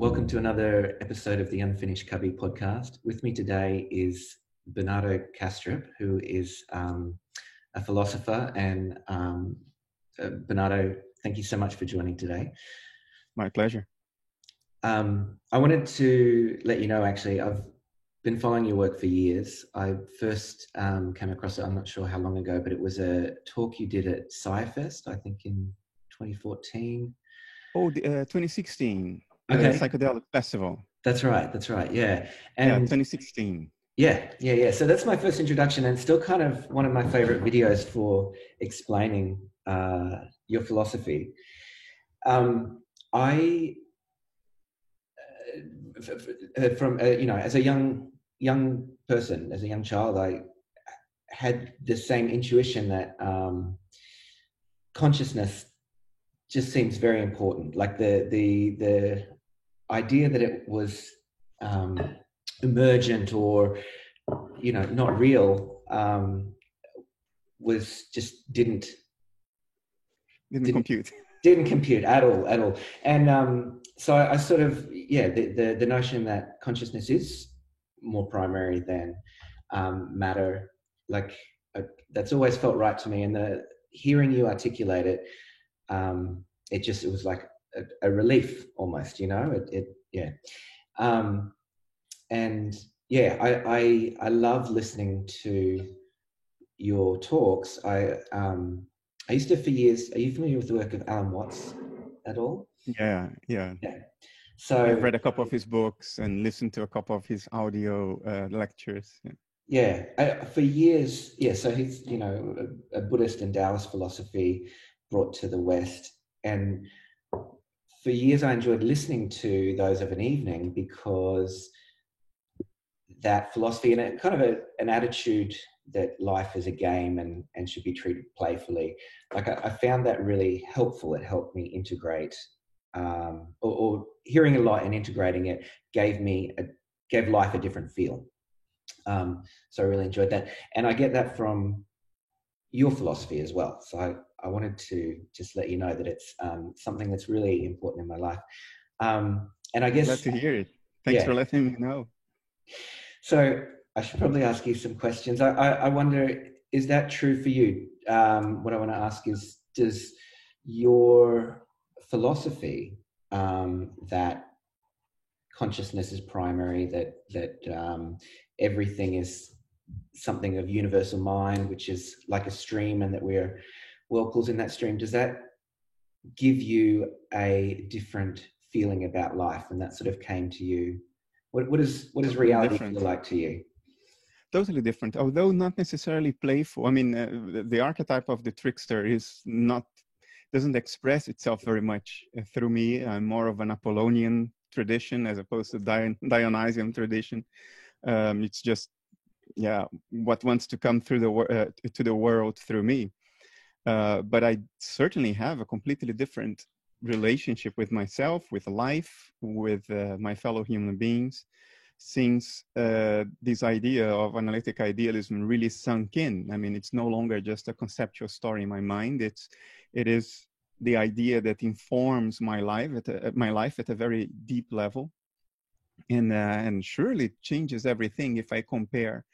Welcome to another episode of the Unfinished Cubby podcast. With me today is Bernardo Kastrup, who is a philosopher. And Bernardo, thank you so much for joining today. My pleasure. I wanted to let you know, actually, I've been following your work for years. I first came across it, I'm not sure how long ago, but it was a talk you did at SciFest, I think in 2014. Oh, 2016, the Okay, Psychedelic Festival. that's right, yeah. Yeah, And 2016. yeah. So that's my first introduction, and still kind of one of my favorite videos for explaining your philosophy. I from as a young person, as a young child, I had the same intuition that consciousness just seems very important. Like the idea that it was emergent or not real was just didn't compute. Didn't compute at all. And so I sort of the notion that consciousness is more primary than matter, like that's always felt right to me. And the hearing you articulate it, it was like a relief almost, and I love listening to your talks. I used to for years. Are you familiar with the work of Alan Watts at all? Yeah. Yeah. So I've read a couple of his books and listened to a couple of his audio lectures. For years, so he's a Buddhist and Taoist philosophy brought to the West, and for years I enjoyed listening to those of an evening because that philosophy and a kind of an attitude that life is a game and should be treated playfully. Like I found that really helpful. It helped me integrate, or hearing a lot and integrating it gave life a different feel. So I really enjoyed that. And I get that from your philosophy as well. So I wanted to just let you know that it's something that's really important in my life. And I guess... Glad to hear it. Thanks for letting me know. So I should probably ask you some questions. I wonder, is that true for you? What I want to ask is, does your philosophy that consciousness is primary, that everything is something of universal mind, which is like a stream, and that we're whirlpools in that stream, does that give you a different feeling about life? And that sort of came to you. What does reality feel like to you? Totally different, although not necessarily playful. I mean, the archetype of the trickster doesn't express itself very much through me. I'm more of an Apollonian tradition as opposed to Dionysian tradition. It's just, what wants to come through to the world through me. But I certainly have a completely different relationship with myself, with life, with my fellow human beings, since this idea of analytic idealism really sunk in. I mean, it's no longer just a conceptual story in my mind. It is the idea that informs my life at a very deep level, and surely changes everything if I compare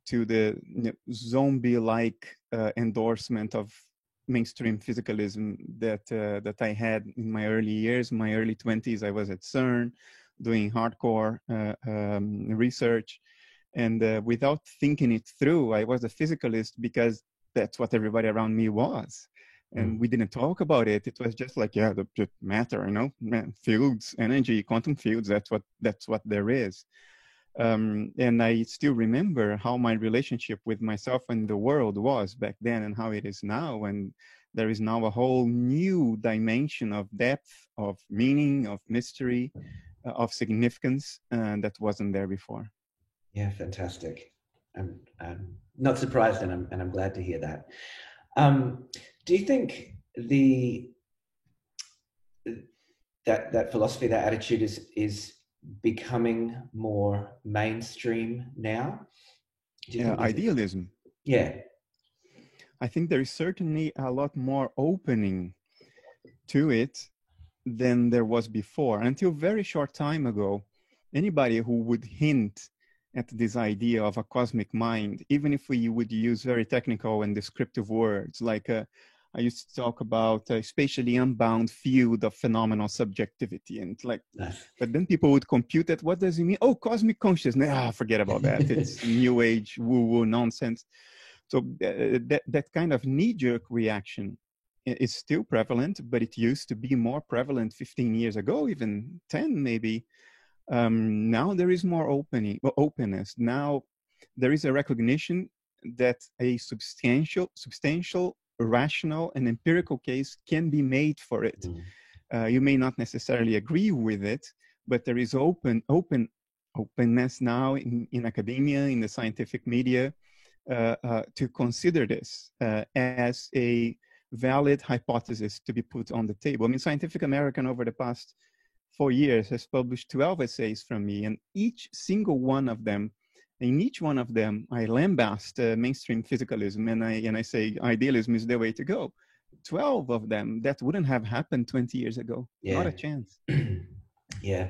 to the zombie-like endorsement of mainstream physicalism that I had in my early years, my early 20s. I was at CERN doing hardcore research, and without thinking it through, I was a physicalist because that's what everybody around me was. And we didn't talk about it. It was just like, the matter, fields, energy, quantum fields, that's what there is. And I still remember how my relationship with myself and the world was back then and how it is now. And there is now a whole new dimension of depth, of meaning, of mystery, of significance that wasn't there before. Yeah, fantastic. I'm not surprised, and I'm glad to hear that. Do you think that philosophy, that attitude is becoming more mainstream now? Idealism. I think there is certainly a lot more opening to it, than there was before. Until very short time ago, anybody who would hint at this idea of a cosmic mind, even if we would use very technical and descriptive words, like I used to talk about a spatially unbound field of phenomenal subjectivity, and like, but then people would compute it. What does it mean? Oh, cosmic consciousness. Forget about that. It's new age woo-woo nonsense. So that kind of knee-jerk reaction is still prevalent, but it used to be more prevalent 15 years ago, even 10 maybe. Now there is more openness. Now there is a recognition that a substantial, rational, and empirical case can be made for it. You may not necessarily agree with it, but there is openness now in academia, in the scientific media, to consider this as a valid hypothesis to be put on the table. I mean, Scientific American over the past 4 years has published 12 essays from me, and each single one of them, in each one of them, I lambast mainstream physicalism, and I say idealism is the way to go. 12 of them, that wouldn't have happened 20 years ago. Yeah. Not a chance. Yeah.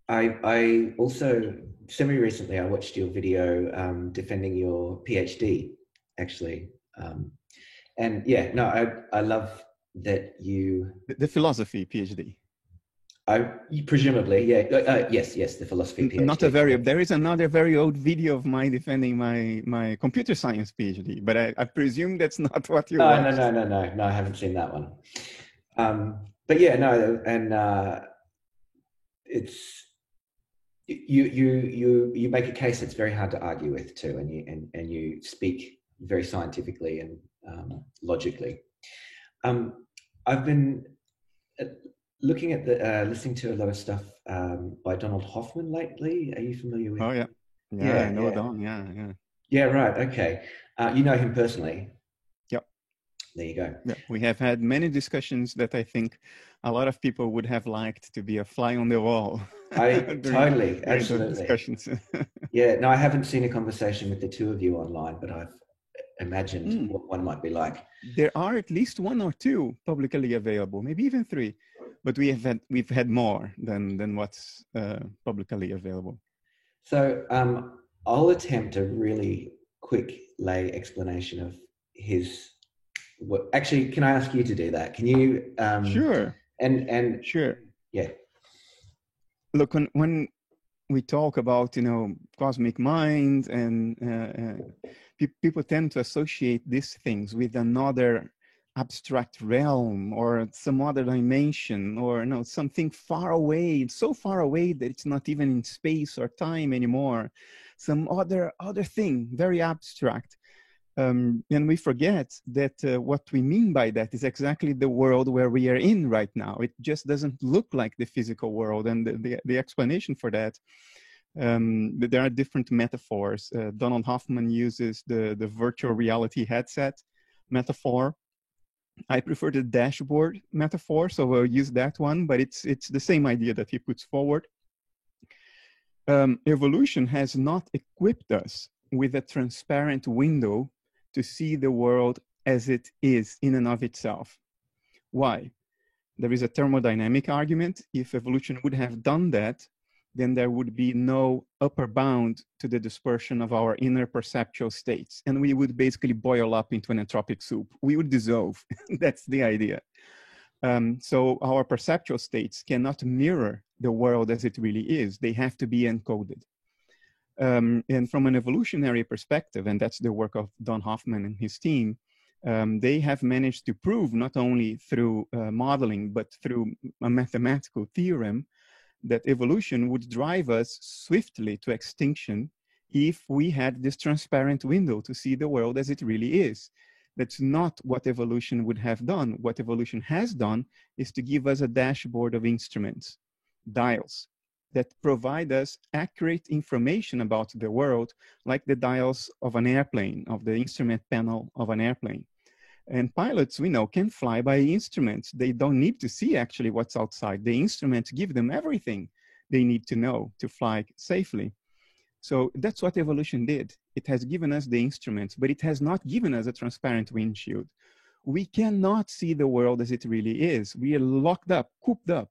I also, semi-recently, I watched your video defending your PhD, actually. And yeah, no, I love that you... The philosophy PhD. Presumably, yeah. Yes, the philosophy PhD. Not a very... There is another very old video of mine defending my computer science PhD, but I presume that's not what you watched. No, I haven't seen that one. But yeah, no, and it's... You make a case that's very hard to argue with too, and you speak very scientifically and logically. I've been looking at listening to a lot of stuff by Donald Hoffman lately. Are you familiar with? Oh yeah, I know Don. Yeah. Yeah, right. Okay, you know him personally. Yep. There you go. Yeah, we have had many discussions that I think a lot of people would have liked to be a fly on the wall. Totally, absolutely. Discussions. Yeah, no, I haven't seen a conversation with the two of you online, but I've imagined what one might be like. There are at least one or two publicly available, maybe even 3, but we've had more than what's publicly available. So I'll attempt a really quick lay explanation of his. Actually, can I ask you to do that? Can you? Sure. And sure. Yeah. Look, when we talk about cosmic mind and people tend to associate these things with another abstract realm or some other dimension, or something far away. It's so far away that it's not even in space or time anymore. Some other thing, very abstract. And we forget that what we mean by that is exactly the world where we are in right now. It just doesn't look like the physical world. And the explanation for that, there are different metaphors. Donald Hoffman uses the virtual reality headset metaphor. I prefer the dashboard metaphor, so we'll use that one, but it's the same idea that he puts forward. Evolution has not equipped us with a transparent window to see the world as it is in and of itself. Why? There is a thermodynamic argument. If evolution would have done that, then there would be no upper bound to the dispersion of our inner perceptual states. And we would basically boil up into an entropic soup. We would dissolve. That's the idea. So our perceptual states cannot mirror the world as it really is. They have to be encoded. And from an evolutionary perspective, and that's the work of Don Hoffman and his team, they have managed to prove, not only through modeling, but through a mathematical theorem, that evolution would drive us swiftly to extinction if we had this transparent window to see the world as it really is. That's not what evolution would have done. What evolution has done is to give us a dashboard of instruments, dials, that provide us accurate information about the world, like the dials of an airplane, of the instrument panel of an airplane. And pilots, we know, can fly by instruments. They don't need to see actually what's outside. The instruments give them everything they need to know to fly safely. So that's what evolution did. It has given us the instruments, but it has not given us a transparent windshield. we cannot see the world as it really is. We are locked up, cooped up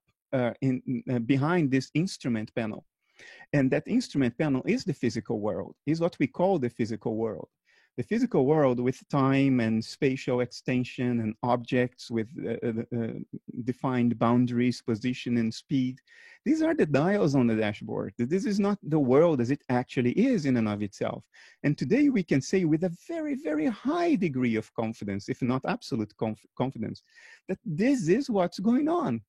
behind this instrument panel. And that instrument panel is the physical world, is what we call the physical world. The physical world with time and spatial extension and objects with defined boundaries, position and speed. These are the dials on the dashboard. This is not the world as it actually is in and of itself. And today we can say with a very, very high degree of confidence, if not absolute confidence, that this is what's going on.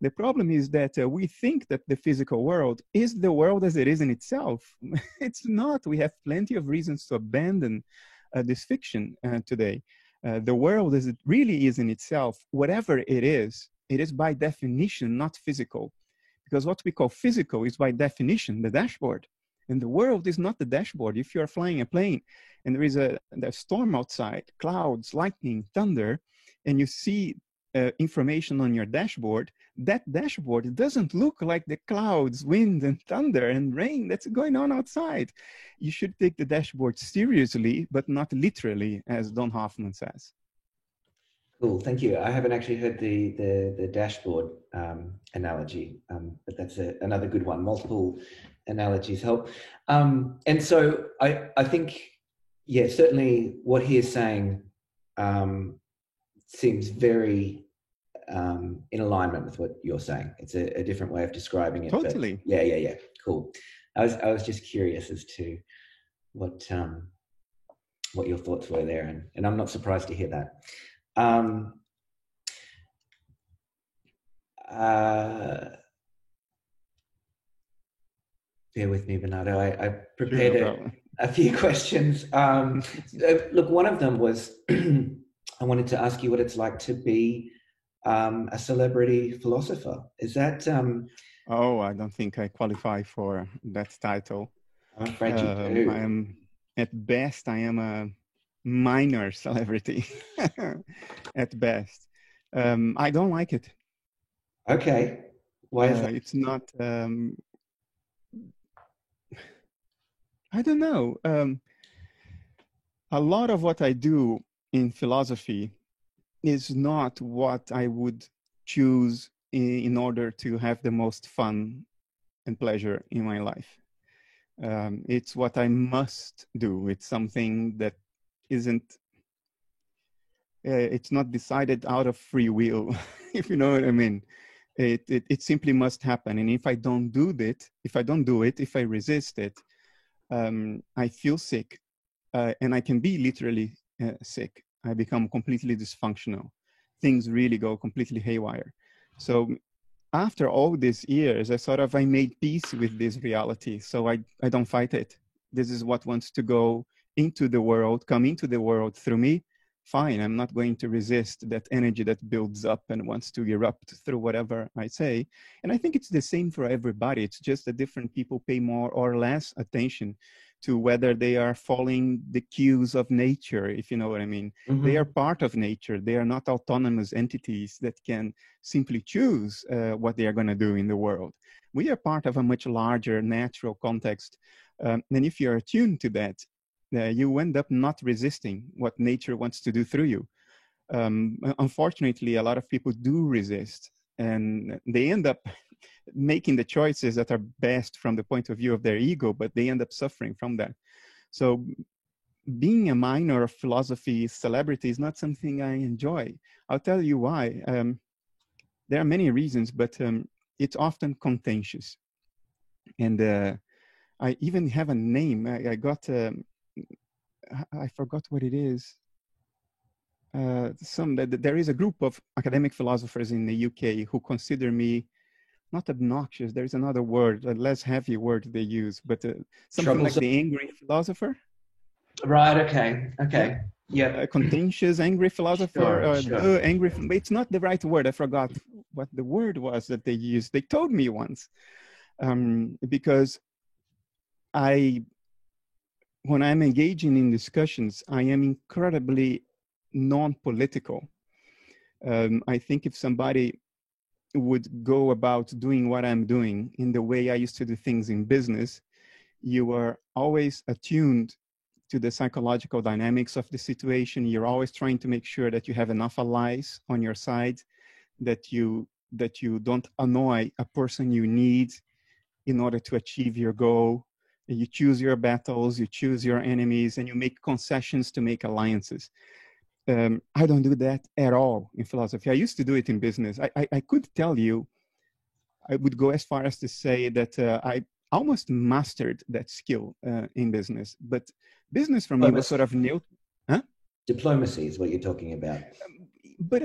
The problem is that we think that the physical world is the world as it is in itself. It's not. We have plenty of reasons to abandon this fiction today. The world as it really is in itself, whatever it is by definition not physical. Because what we call physical is by definition the dashboard. And the world is not the dashboard. If you're flying a plane and there is a storm outside, clouds, lightning, thunder, and you see information on your dashboard, that dashboard doesn't look like the clouds, wind and thunder and rain that's going on outside. You should take the dashboard seriously, but not literally, as Don Hoffman says. Cool, thank you. I haven't actually heard the dashboard analogy, but that's another good one. Multiple analogies help. And so I think, yeah, certainly what he is saying seems very in alignment with what you're saying. It's a different way of describing it. Totally. Yeah. Cool. I was just curious as to what your thoughts were there, and I'm not surprised to hear that. Bear with me, Bernardo. I prepared a few questions. Look, one of them was I wanted to ask you what it's like to be a celebrity philosopher. Is that? Oh, I don't think I qualify for that title. I'm afraid you do. I am, at best, I am a minor celebrity. At best, I don't like it. Okay, why is that? It's not. I don't know. A lot of what I do in philosophy is not what I would choose in order to have the most fun and pleasure in my life. It's what I must do. It's something that isn't, it's not decided out of free will, if you know what I mean. It simply must happen. And if I don't do it, if I resist it, I feel sick, and I can be literally sick. I become completely dysfunctional. Things really go completely haywire. So after all these years, I made peace with this reality. So I don't fight it. This is what wants to go into the world, come into the world through me. Fine, I'm not going to resist that energy that builds up and wants to erupt through whatever I say. And I think it's the same for everybody. It's just that different people pay more or less attention to whether they are following the cues of nature, if you know what I mean. Mm-hmm. They are part of nature. They are not autonomous entities that can simply choose what they are going to do in the world. We are part of a much larger natural context. And if you're attuned to that, you end up not resisting what nature wants to do through you. Unfortunately, a lot of people do resist, and they end up making the choices that are best from the point of view of their ego, but they end up suffering from that. So being a minor of philosophy celebrity is not something I enjoy. I'll tell you why. There are many reasons, but it's often contentious. And I even have a name. I got... I forgot what it is. There is a group of academic philosophers in the UK who consider me not obnoxious. There's another word, a less heavy word they use, but something like the angry philosopher. Right. Okay. Yeah. Contentious, angry philosopher. Sure. Angry. It's not the right word. I forgot what the word was that they used. They told me once, because when I'm engaging in discussions, I am incredibly non-political. I think if somebody would go about doing what I'm doing in the way I used to do things in business, you are always attuned to the psychological dynamics of the situation. You're always trying to make sure that you have enough allies on your side, that you don't annoy a person you need in order to achieve your goal. You choose your battles, you choose your enemies, and you make concessions to make alliances. I don't do that at all in philosophy. I used to do it in business. I could tell you, I would go as far as to say that I almost mastered that skill in business. But business for me was sort of new. Huh? Diplomacy is what you're talking about. But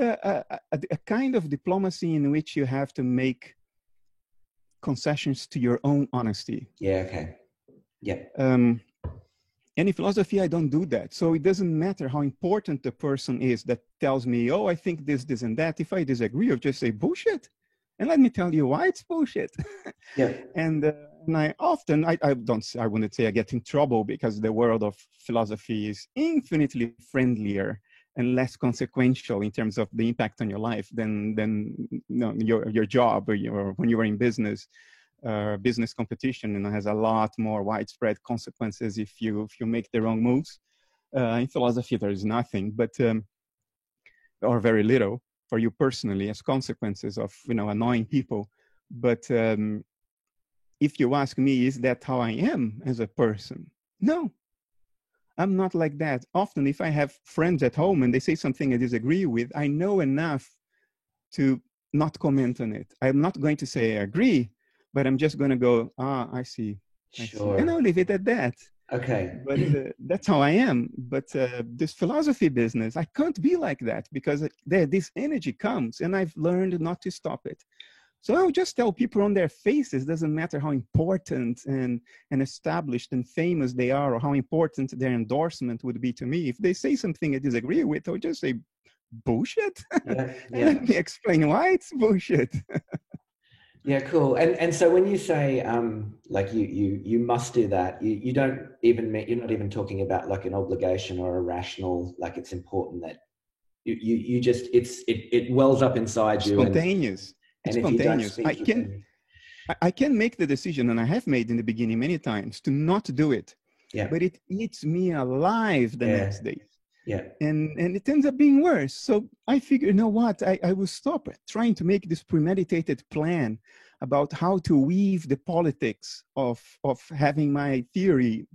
a kind of diplomacy in which you have to make concessions to your own honesty. Yeah, okay. Yeah. And in philosophy, I don't do that. So it doesn't matter how important the person is that tells me, oh, I think this, and that. If I disagree, I'll just say bullshit. And let me tell you why it's bullshit. Yeah. And I often, I wouldn't say I get in trouble, because the world of philosophy is infinitely friendlier and less consequential in terms of the impact on your life than your job, or when you are in business. Business competition has a lot more widespread consequences if you make the wrong moves. In philosophy, there is nothing, but or very little for you personally as consequences of annoying people. But if you ask me, is that how I am as a person? No, I'm not like that. Often, if I have friends at home and they say something I disagree with, I know enough to not comment on it. I'm not going to say I agree, but I'm just going to go, I see. Sure. And I'll leave it at that. Okay. But that's how I am. But this philosophy business, I can't be like that, because this energy comes and I've learned not to stop it. So I'll just tell people on their faces, doesn't matter how important and established and famous they are, or how important their endorsement would be to me. If they say something I disagree with, I'll just say, bullshit. Yeah, And let me explain why it's bullshit. Yeah, cool. And so when you say like you must do that, you don't even you're not even talking about like an obligation or a rational, like it's important that you just it wells up inside you. Spontaneous. And it's spontaneous. I can make the decision, and I have made in the beginning many times, to not do it. Yeah. But it eats me alive the next day. Yeah. And it ends up being worse. So I figure, you know what? I will stop trying to make this premeditated plan about how to weave the politics of having my theory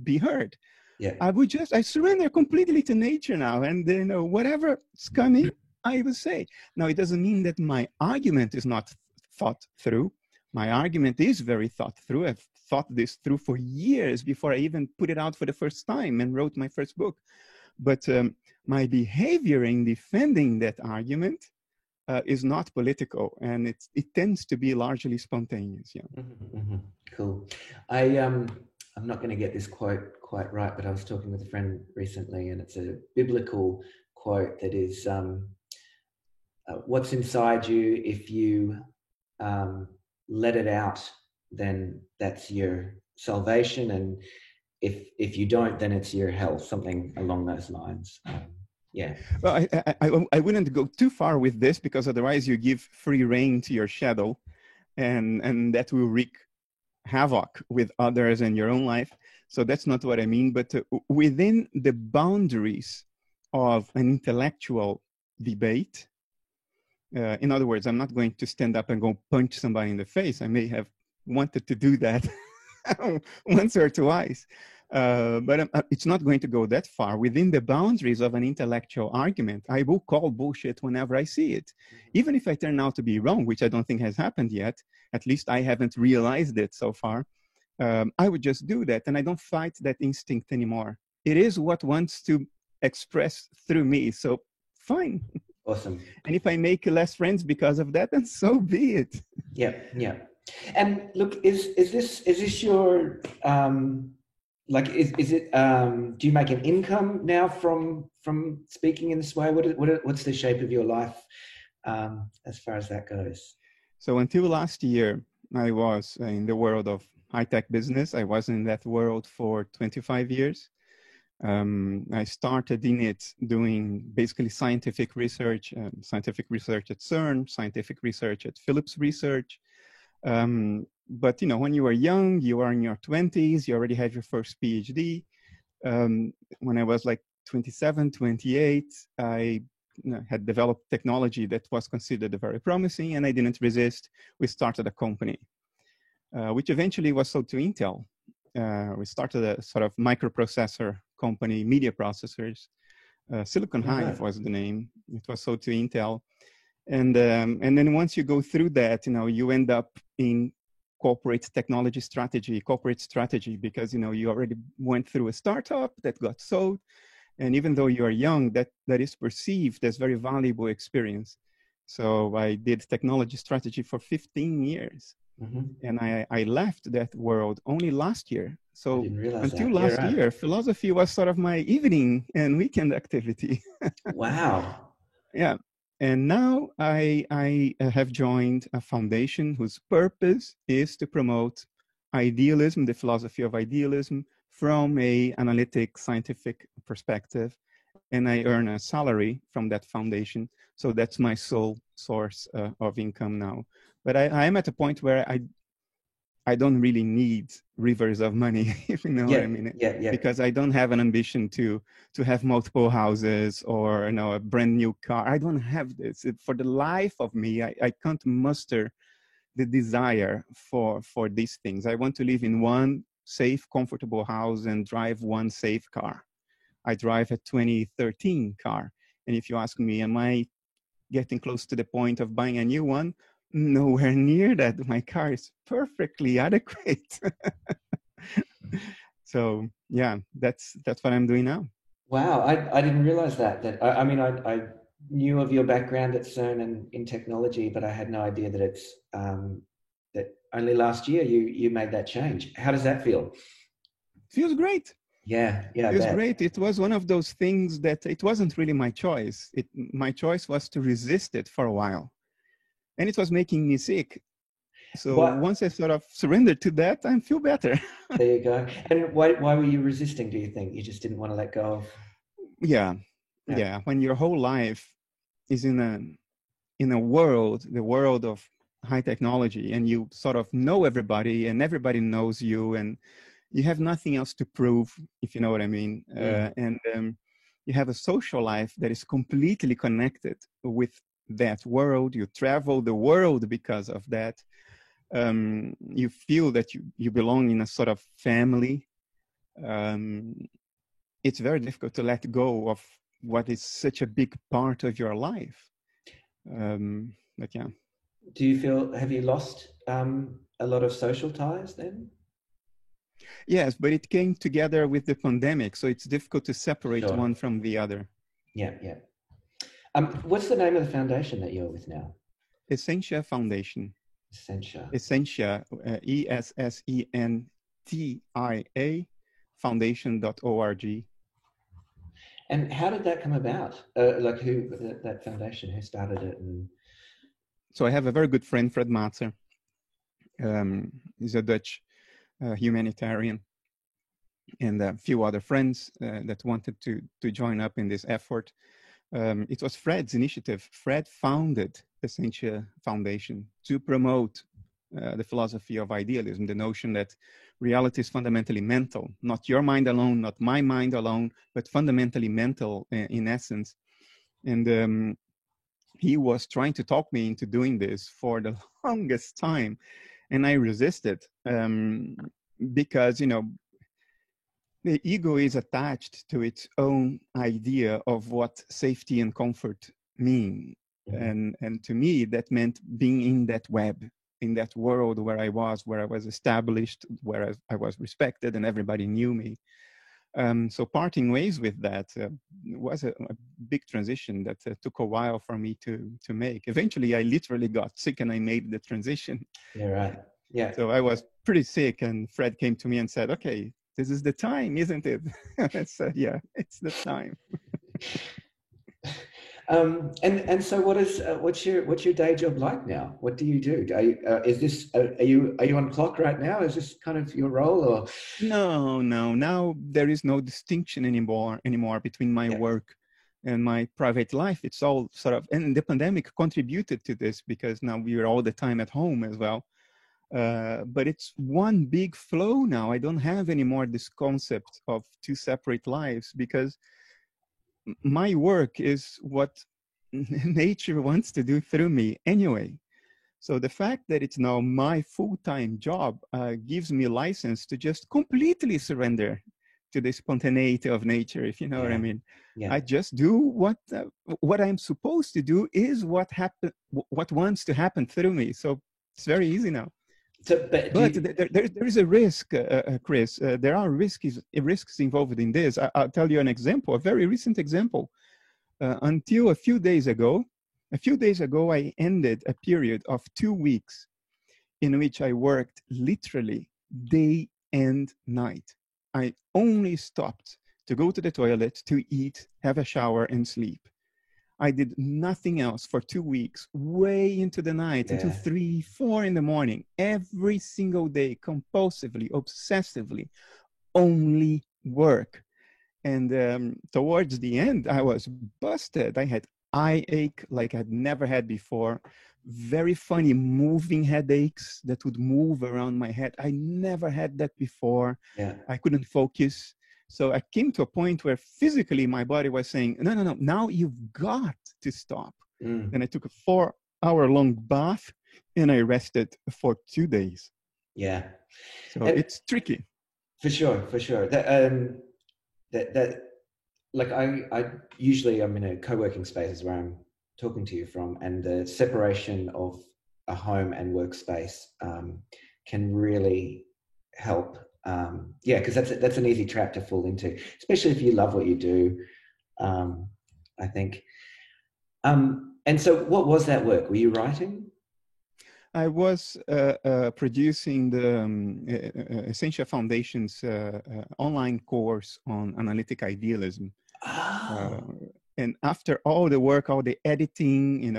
be heard. Yeah. I surrender completely to nature now, and whatever's coming, I will say. Now, it doesn't mean that my argument is not thought through. My argument is very thought through. I've thought this through for years before I even put it out for the first time and wrote my first book. But my behavior in defending that argument is not political, and it tends to be largely spontaneous. Yeah. Mm-hmm, mm-hmm. Cool. I'm not going to get this quote quite right, but I was talking with a friend recently, and it's a biblical quote that is, what's inside you, if you let it out, then that's your salvation, and if you don't, then it's your hell, something along those lines. Yeah. Well, I wouldn't go too far with this, because otherwise you give free rein to your shadow, and that will wreak havoc with others and your own life. So that's not what I mean. But within the boundaries of an intellectual debate, in other words, I'm not going to stand up and go punch somebody in the face. I may have wanted to do that once or twice. But it's not going to go that far. Within the boundaries of an intellectual argument, I will call bullshit whenever I see it. Even if I turn out to be wrong, which I don't think has happened yet, at least I haven't realized it so far, I would just do that. And I don't fight that instinct anymore. It is what wants to express through me. So fine. Awesome. And if I make less friends because of that, then so be it. Yeah, yeah. And look, is this your like is it do you make an income now from speaking in this way? What's the shape of your life as far as that goes? So until last year, I was in the world of high-tech business. I was in that world for 25 years. I started in it doing basically scientific research at CERN, scientific research at Philips Research. But when you are young, you are in your 20s, you already have your first PhD. When I was like 27, 28, I had developed technology that was considered very promising, and I didn't resist. We started a company, which eventually was sold to Intel. We started a sort of microprocessor company, media processors. Silicon Hive was the name. It was sold to Intel. And then once you go through that, you end up in corporate strategy, because, you already went through a startup that got sold. And even though you are young, that is perceived as very valuable experience. So I did technology strategy for 15 years. Mm-hmm. And I left that world only last year. So until last year, philosophy was sort of my evening and weekend activity. Wow. Yeah. And now I have joined a foundation whose purpose is to promote idealism, the philosophy of idealism, from a analytic scientific perspective. And I earn a salary from that foundation. So that's my sole source of income now. But I am at a point where I don't really need rivers of money, if you know what I mean. Yeah. Because I don't have an ambition to have multiple houses or a brand new car. I don't have this. For the life of me, I can't muster the desire for these things. I want to live in one safe, comfortable house and drive one safe car. I drive a 2013 car. And if you ask me, am I getting close to the point of buying a new one? Nowhere near that. My car is perfectly adequate. So yeah, that's what I'm doing now. Wow, I didn't realize that. I knew of your background at CERN and in technology, but I had no idea that it's that only last year you made that change. How does that feel? Feels great. Yeah. Feels great. It was one of those things that it wasn't really my choice. My choice was to resist it for a while. And it was making me sick. So once I sort of surrendered to that, I feel better. There you go. And why were you resisting, do you think? You just didn't want to let go of? Yeah. When your whole life is in a world, the world of high technology, and you sort of know everybody and everybody knows you, and you have nothing else to prove, if you know what I mean. And you have a social life that is completely connected with that world. You travel the world because of that. You feel that you belong in a sort of family. It's very difficult to let go of what is such a big part of your life. But yeah. Do you feel, have you lost a lot of social ties then? Yes, but it came together with the pandemic, so it's difficult to separate one from the other. Yeah. What's the name of the foundation that you're with now? Essentia Foundation. Essentia, ESSENTIA, foundation.org. And how did that come about? Like that foundation, who started it? So I have a very good friend, Fred Matzer. He's a Dutch humanitarian, and a few other friends that wanted to join up in this effort. It was Fred's initiative. Fred founded Essentia Foundation to promote the philosophy of idealism, the notion that reality is fundamentally mental, not your mind alone, not my mind alone, but fundamentally mental in essence. And he was trying to talk me into doing this for the longest time, and I resisted because, the ego is attached to its own idea of what safety and comfort mean. And to me, that meant being in that web, in that world where I was established, where I was respected and everybody knew me. So parting ways with that was a big transition that took a while for me to make. Eventually, I literally got sick and I made the transition. Yeah, right. Yeah. So I was pretty sick, and Fred came to me and said, okay, this is the time, isn't it? I said, yeah, it's the time. And so what's your day job like now? What do you do? Are you on clock right now? Is this kind of your role, or? No. Now there is no distinction anymore between my work and my private life. It's all sort of, and the pandemic contributed to this because now we are all the time at home as well. But it's one big flow now. I don't have anymore this concept of two separate lives, because my work is what nature wants to do through me anyway. So the fact that it's now my full-time job gives me license to just completely surrender to the spontaneity of nature, if you know what I mean. Yeah. I just do what I'm supposed to do is what wants to happen through me. So it's very easy now. So, but there is a risk, Chris. There are risks involved in this. I'll tell you an example, a very recent example. Until a few days ago, I ended a period of 2 weeks in which I worked literally day and night. I only stopped to go to the toilet, to eat, have a shower, and sleep. I did nothing else for 2 weeks, way into the night, until 3, 4 in the morning, every single day, compulsively, obsessively, only work. And towards the end, I was busted. I had eye ache like I'd never had before. Very funny moving headaches that would move around my head. I never had that before. I couldn't focus. So I came to a point where physically my body was saying, no, now you've got to stop. And I took a 4-hour-long bath and I rested for 2 days. Yeah. So it's tricky. For sure. That like I usually I'm in a co-working spaces where I'm talking to you from, and the separation of a home and workspace can really help. Because that's an easy trap to fall into, especially if you love what you do. I think. And so, what was that work? Were you writing? I was producing the Essentia Foundation's online course on analytic idealism. And after all the work, all the editing,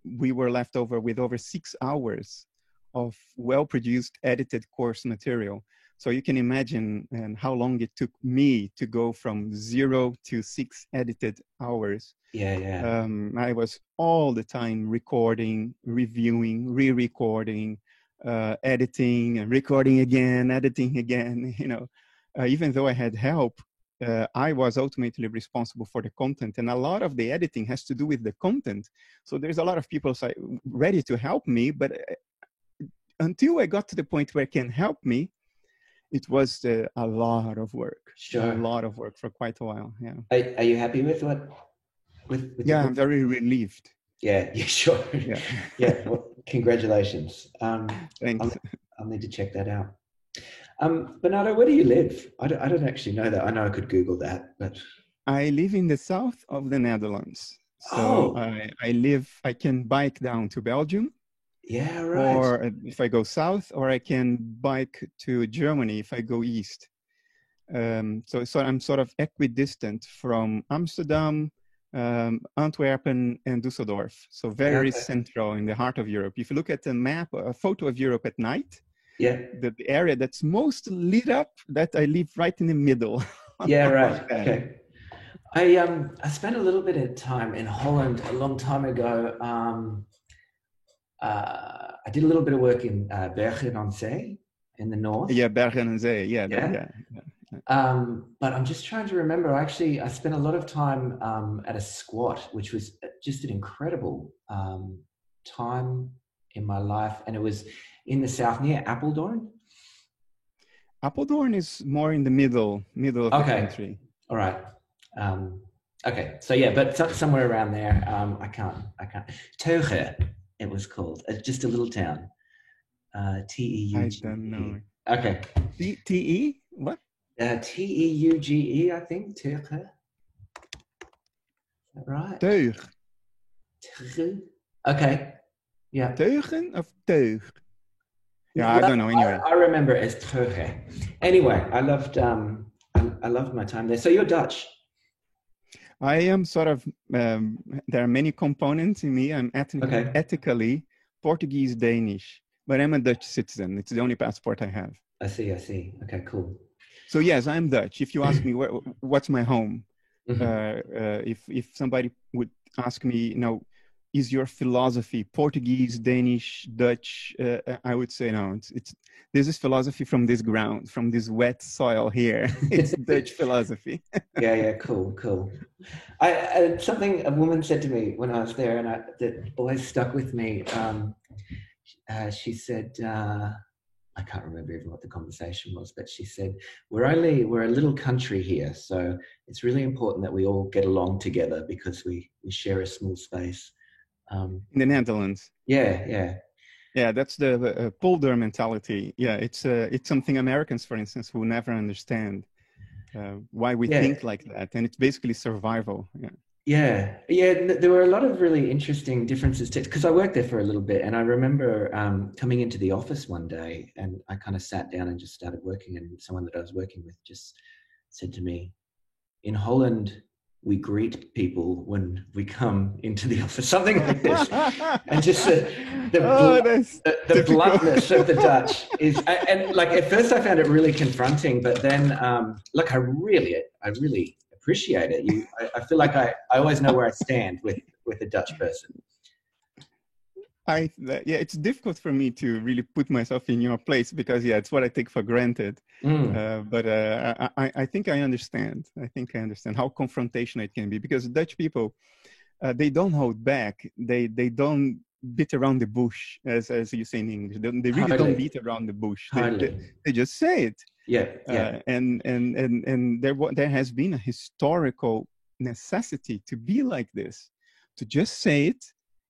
we were left over with over 6 hours of well-produced, edited course material. So you can imagine how long it took me to go from 0 to 6 edited hours. I was all the time recording, reviewing, re-recording, editing, and recording again, editing again. Even though I had help, I was ultimately responsible for the content, and a lot of the editing has to do with the content. So there's a lot of people ready to help me, but until I got to the point where it can help me, it was a lot of work. Sure. A lot of work for quite a while. Yeah. Are you happy with what? With I'm very relieved. Yeah, sure. Yeah. Well, congratulations. Thanks. I'll need to check that out. Bernardo, where do you live? I don't actually know that. I know I could Google that, but I live in the south of the Netherlands. So I can bike down to Belgium. Yeah, right. Or if I go south, or I can bike to Germany if I go east. So I'm sort of equidistant from Amsterdam, Antwerpen, and Düsseldorf. So very central in the heart of Europe. If you look at a map, a photo of Europe at night, the area that's most lit up, that I live right in the middle. Yeah, right. Okay. I spent a little bit of time in Holland a long time ago. I did a little bit of work in Bergen on Zee in the north. Yeah, Bergen on Zee. Yeah. But I'm just trying to remember. Actually, I spent a lot of time at a squat, which was just an incredible time in my life, and it was in the south near Apeldoorn. Apeldoorn is more in the middle of the country. All right. Okay. So yeah, but somewhere around there. I can't. Teuge, it was called. It's just a little town. T-E-U-G-E. I don't know. Okay. T-E? What? T-E-U-G-E, I think. Teuge. Is that right? Teug. Okay. Yeah. Teugen of Teug? Yeah, I don't know. Anyway, I remember it as Teuge. Anyway, I loved my time there. So you're Dutch. I am sort of. There are many components in me. I'm ethically Portuguese Danish, but I'm a Dutch citizen. It's the only passport I have. I see. Okay, cool. So yes, I'm Dutch. If you ask me what's my home, if somebody would ask me, is your philosophy? Portuguese, Danish, Dutch? I would say no. This is philosophy from this ground, from this wet soil here. It's Dutch philosophy. Yeah, cool. Something a woman said to me when I was there, and that always stuck with me. She said, I can't remember even what the conversation was, but she said, we're a little country here, so it's really important that we all get along together because we share a small space. In the Netherlands. Yeah, that's the polder mentality. Yeah, it's something Americans, for instance, who never understand why we think like that, and it's basically survival. Yeah. There were a lot of really interesting differences because I worked there for a little bit, and I remember coming into the office one day, and I kind of sat down and just started working, and someone that I was working with just said to me, in Holland, we greet people when we come into the office, something like this. And just the bluntness of the Dutch is, and like at first I found it really confronting, but then like I really appreciate it. I feel like I always know where I stand with a Dutch person. It's difficult for me to really put myself in your place because it's what I take for granted. But I think I understand. I think I understand how confrontational it can be because Dutch people, they don't hold back. They don't beat around the bush, as you say in English. They really don't beat around the bush. They just say it. Yeah. And there has been a historical necessity to be like this, to just say it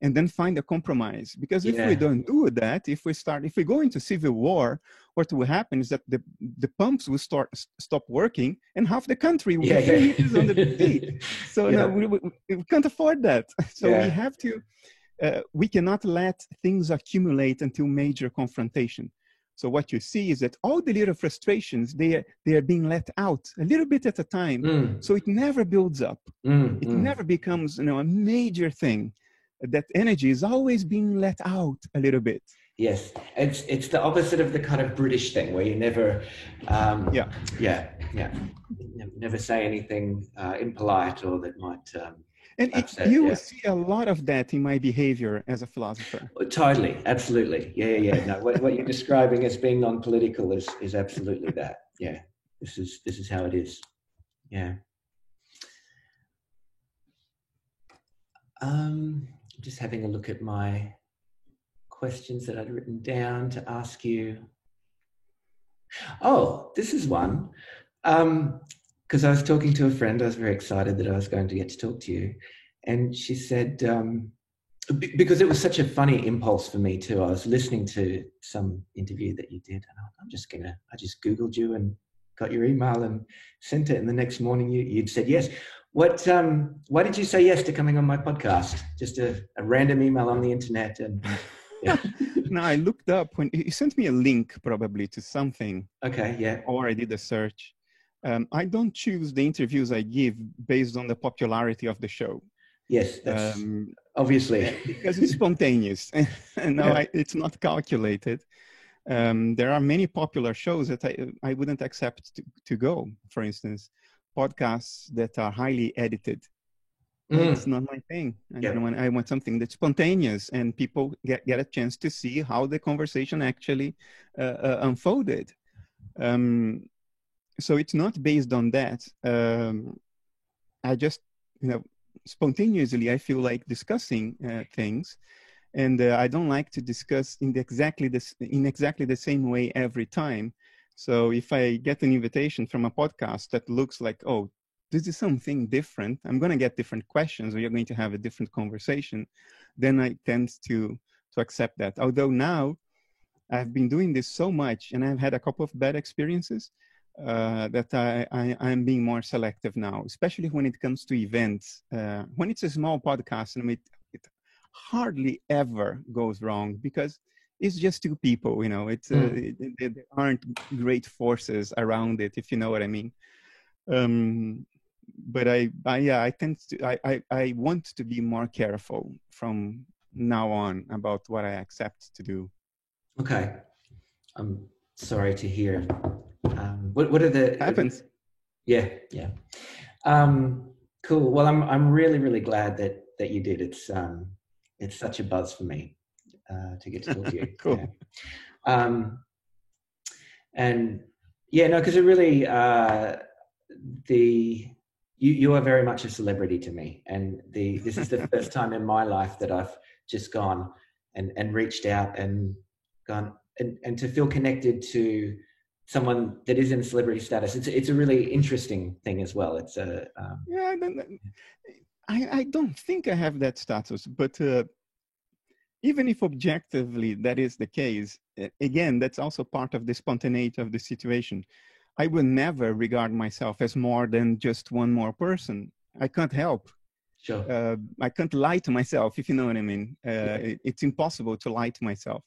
and then find a compromise. Because if we don't do that, if we go into civil war, what will happen is that the pumps will stop working and half the country will be 3 meters under the sea. So no, we can't afford that. So we have to, we cannot let things accumulate until major confrontation. So what you see is that all the little frustrations, they are being let out a little bit at a time. So it never builds up. It never becomes a major thing. That energy is always being let out a little bit. Yes, it's the opposite of the kind of British thing where you never, never say anything impolite or that might. You will see a lot of that in my behavior as a philosopher. Totally, absolutely, yeah. No, what you're describing as being non-political is absolutely that. Yeah, this is how it is. Yeah. Just having a look at my questions that I'd written down to ask you. Oh, this is one. Because I was talking to a friend, I was very excited that I was going to get to talk to you. And she said, because it was such a funny impulse for me too. I was listening to some interview that you did, and I just Googled you and got your email and sent it. And the next morning you'd said yes. Why did you say yes to coming on my podcast? Just a random email on the internet and No, I looked up when you sent me a link probably to something. Okay, yeah. Or I did a search. I don't choose the interviews I give based on the popularity of the show. Yes, that's obviously because it's spontaneous and no, it's not calculated. There are many popular shows that I wouldn't accept to go. For instance, podcasts that are highly edited. It's not my thing. I want something that's spontaneous and people get a chance to see how the conversation actually unfolded. So it's not based on that. I just, spontaneously, I feel like discussing things, and I don't like to discuss in exactly the same way every time. So if I get an invitation from a podcast that looks like, oh, this is something different, I'm going to get different questions, or you're going to have a different conversation, then I tend to accept that. Although now I've been doing this so much and I've had a couple of bad experiences that I'm being more selective now, especially when it comes to events. When it's a small podcast, it hardly ever goes wrong because it's just two people, there aren't great forces around it, if you know what I mean. But I want to be more careful from now on about what I accept to do. Okay, I'm sorry to hear. What are the happens? Yeah. Cool. Well, I'm really glad that you did. it's such a buzz for me to get to talk to you. Cool. Yeah. And yeah, no, because it really you are very much a celebrity to me, and this is the first time in my life that I've just gone and reached out and gone and to feel connected to someone that is in celebrity status. It's a really interesting thing as well. It's a Yeah, I don't think I have that status, but even if objectively that is the case, again, that's also part of the spontaneity of the situation. I will never regard myself as more than just one more person. I can't help. sure. I can't lie to myself, if you know what I mean. It's impossible to lie to myself.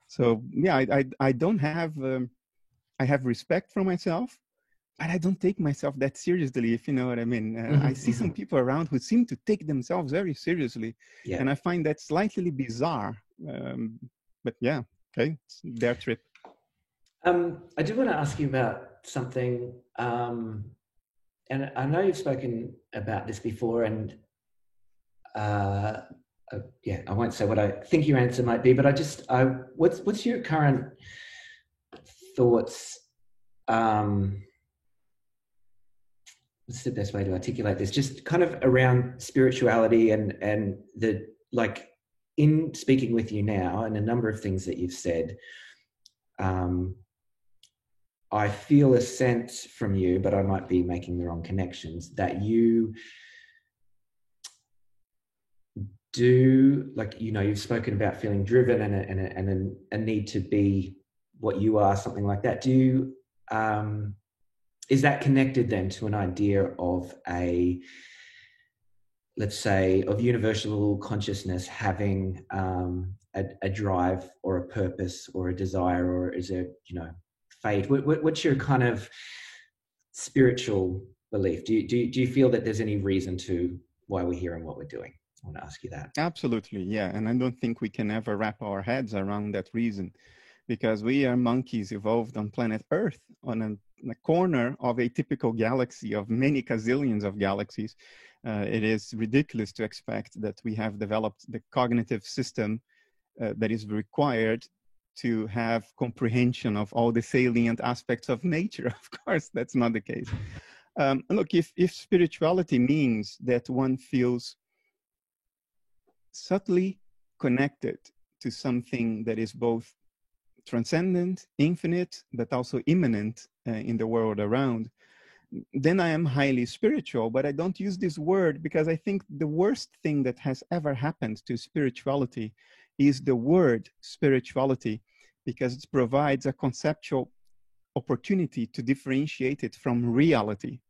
So yeah, I don't have, I have respect for myself, but I don't take myself that seriously, if you know what I mean. I see some people around who seem to take themselves very seriously, Yeah. and I find that slightly bizarre. But yeah, okay, it's their trip. I do want to ask you about something, and I know you've spoken about this before, and yeah, I won't say what I think your answer might be, but what's your current thoughts? What's the best way to articulate this? Just kind of around spirituality and the, like, in speaking with you now and a number of things that you've said, I feel a sense from you, but I might be making the wrong connections, that you do, like, you know, you've spoken about feeling driven and a need to be what you are, something like that. Do you, is that connected then to an idea of let's say, of universal consciousness having a drive or a purpose or a desire, or is it, you know, fate? What's your kind of spiritual belief? Do you feel that there's any reason to why we're here and what we're doing? I want to ask you that. Absolutely, yeah. And I don't think we can ever wrap our heads around that reason, because we are monkeys evolved on planet Earth, on a corner of a typical galaxy of many gazillions of galaxies. It is ridiculous to expect that we have developed the cognitive system that is required to have comprehension of all the salient aspects of nature. Of course, that's not the case. Look, if spirituality means that one feels subtly connected to something that is both transcendent, infinite, but also immanent in the world around, then I am highly spiritual. But I don't use this word because I think the worst thing that has ever happened to spirituality is the word spirituality, because it provides a conceptual opportunity to differentiate it from reality.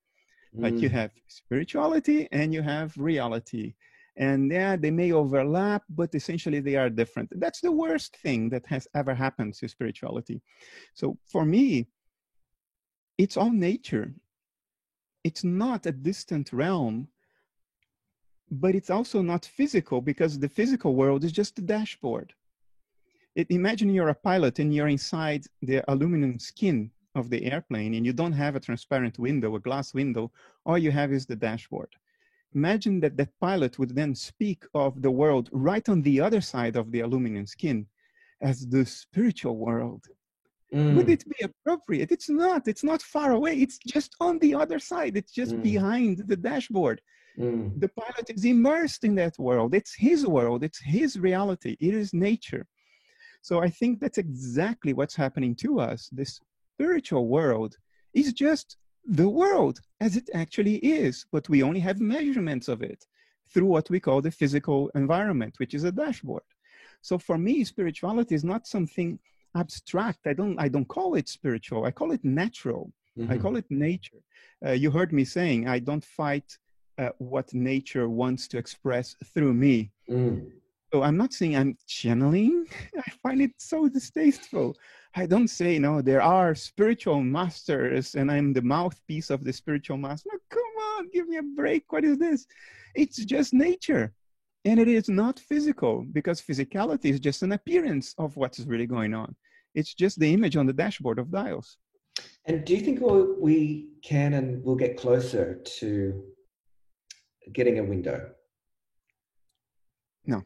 Like you have spirituality and you have reality. And yeah, they may overlap, but essentially they are different. That's the worst thing that has ever happened to spirituality. So for me, it's all nature. It's not a distant realm, but it's also not physical, because the physical world is just the dashboard. Imagine you're a pilot and you're inside the aluminum skin of the airplane and you don't have a transparent window, a glass window. All you have is the dashboard. Imagine that that pilot would then speak of the world right on the other side of the aluminum skin as the spiritual world. Would it be appropriate? It's not far away. It's just on the other side. It's just behind the dashboard. The pilot is immersed in that world. It's his world. It's his reality. It is nature. So I think that's exactly what's happening to us. This spiritual world is just the world as it actually is, but we only have measurements of it through what we call the physical environment, which is a dashboard. So for me, spirituality is not something abstract. I don't call it spiritual. I call it natural. I call it nature. You heard me saying I don't fight what nature wants to express through me. So I'm not saying I'm channeling. I find it so distasteful. I don't say, no, there are spiritual masters and I'm the mouthpiece of the spiritual master. No, come on, give me a break. What is this? It's just nature. And it is not physical, because physicality is just an appearance of what is really going on. It's just the image on the dashboard of dials. And do you think we can and will get closer to getting a window? No.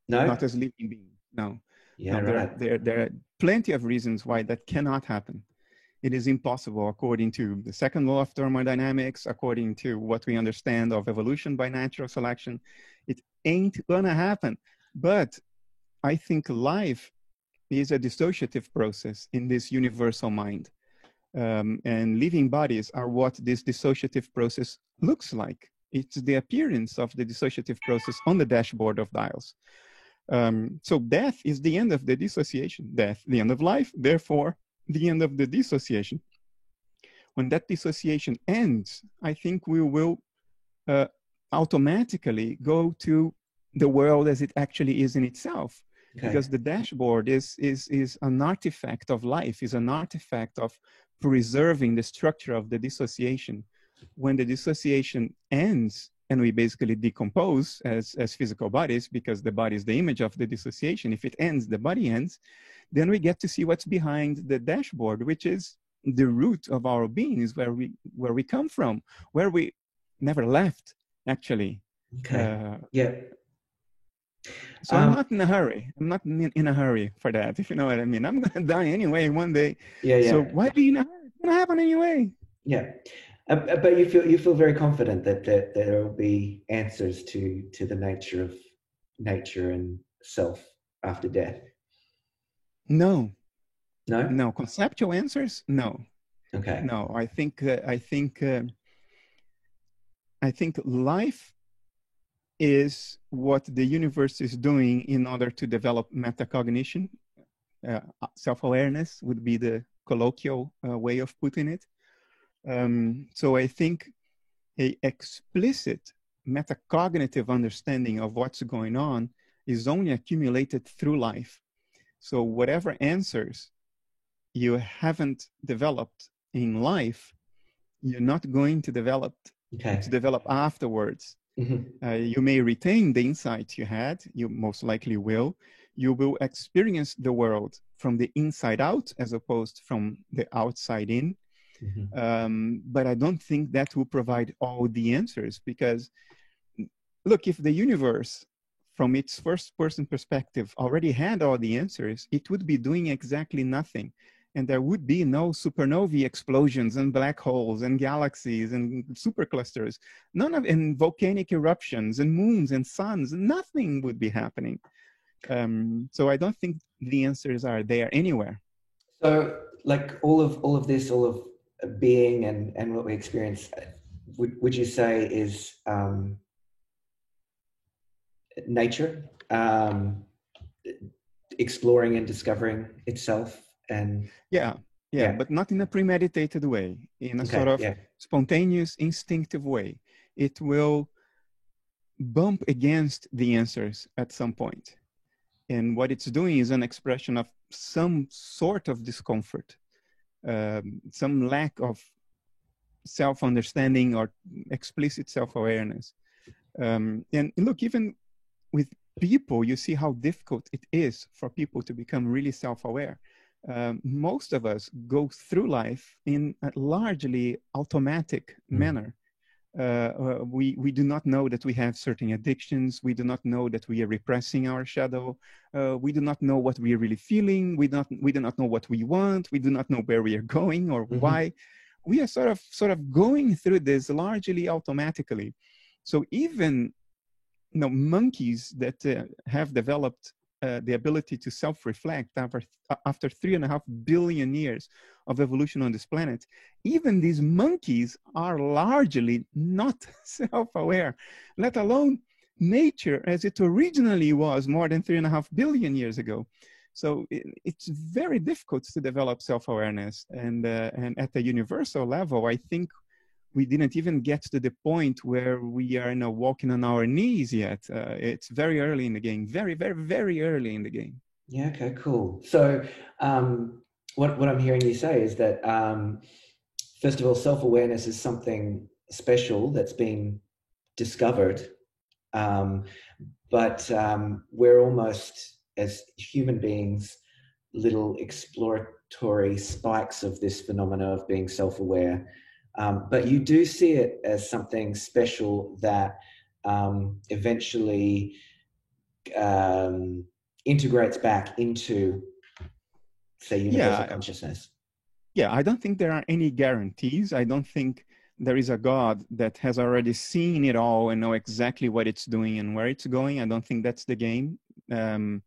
not No? as living beings. No, Yeah, no, right. there are plenty of reasons why that cannot happen. It is impossible according to the second law of thermodynamics, according to what we understand of evolution by natural selection. It ain't gonna happen. But I think life is a dissociative process in this universal mind. And living bodies are what this dissociative process looks like. It's the appearance of the dissociative process on the dashboard of dials. So death is the end of the dissociation. Death, the end of life, therefore, the end of the dissociation. When that dissociation ends, I think we will uh, automatically go to the world as it actually is in itself. Okay. Because the dashboard is an artifact of life, is an artifact of preserving the structure of the dissociation. When the dissociation ends and we basically decompose as physical bodies, because the body is the image of the dissociation, if it ends, the body ends, then we get to see what's behind the dashboard, which is the root of our being, is where we come from, where we never left, actually. Okay. Yeah. So I'm not in a hurry. I'm not in a hurry for that, if you know what I mean. I'm going to die anyway one day. Yeah, yeah. So why be in a hurry? It's going to happen anyway. Yeah. But you feel very confident that there will be answers to the nature of nature and self after death. No. No? No. Conceptual answers? No. Okay. No. I think life is what the universe is doing in order to develop metacognition. Self-awareness would be the colloquial way of putting it. So I think a explicit metacognitive understanding of what's going on is only accumulated through life. So whatever answers you haven't developed in life, you're not going to develop afterwards. Mm-hmm. You may retain the insights you had, you most likely will. You will experience the world from the inside out as opposed from the outside in. Mm-hmm. But I don't think that will provide all the answers, because look, if the universe from its first person perspective already had all the answers, it would be doing exactly nothing. And there would be no supernovae explosions and black holes and galaxies and superclusters, and volcanic eruptions and moons and suns. Nothing would be happening. So I don't think the answers are there anywhere. So, like all of this, all of being and what we experience, would you say is nature exploring and discovering itself? And yeah, but not in a premeditated way, in a sort of spontaneous, instinctive way. It will bump against the answers at some point. And what it's doing is an expression of some sort of discomfort, some lack of self-understanding or explicit self-awareness. And look, even with people, you see how difficult it is for people to become really self-aware. Most of us go through life in a largely automatic manner. We do not know that we have certain addictions. We do not know that we are repressing our shadow. We do not know what we are really feeling. We do not know what we want. We do not know where we are going or why. We are sort of going through this largely automatically. So even monkeys that have developed the ability to self-reflect after 3.5 billion years of evolution on this planet, even these monkeys are largely not self-aware, let alone nature as it originally was more than 3.5 billion years ago. So it's very difficult to develop self-awareness. And at the universal level, I think we didn't even get to the point where we are walking on our knees yet. It's very early in the game, very, very, very early in the game. Yeah, okay, cool. So what I'm hearing you say is that, first of all, self-awareness is something special that's been discovered, but we're almost, as human beings, little exploratory spikes of this phenomena of being self-aware. But you do see it as something special that eventually integrates back into, say, universal Yeah, consciousness. yeah, I don't think there are any guarantees. I don't think there is a God that has already seen it all and know exactly what it's doing and where it's going. I don't think that's the game. Um,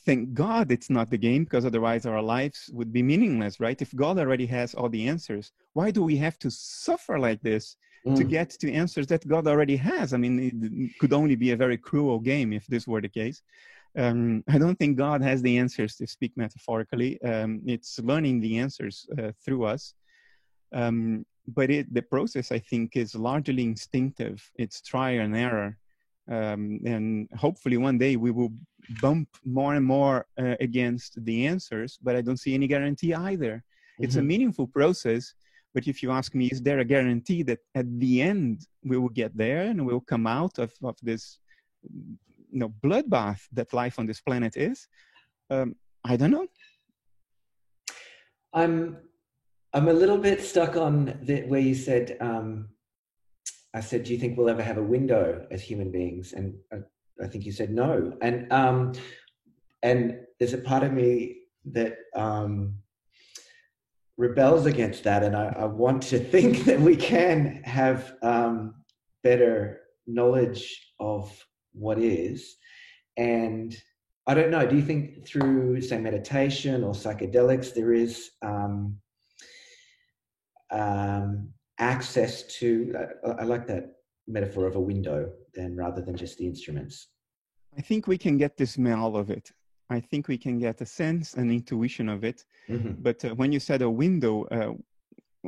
thank God it's not the game, because otherwise our lives would be meaningless, right? If God already has all the answers, why do we have to suffer like this to get to answers that God already has? I mean, it could only be a very cruel game if this were the case. I don't think God has the answers, to speak metaphorically. It's learning the answers through us. But the process, I think, is largely instinctive. It's trial and error. And hopefully one day we will bump more and more against the answers, but I don't see any guarantee either. It's a meaningful process, but if you ask me, is there a guarantee that at the end we will get there and we'll come out of this bloodbath that life on this planet is? I don't know. I'm a little bit stuck on where you said, I said, do you think we'll ever have a window as human beings? And I think you said no. And there's a part of me that rebels against that. And I want to think that we can have better knowledge of what is. And I don't know, do you think through, say, meditation or psychedelics, there is access to, I like that metaphor of a window then, rather than just the instruments? I think we can get the smell of it. I think we can get a sense and intuition of it. But when you said a window,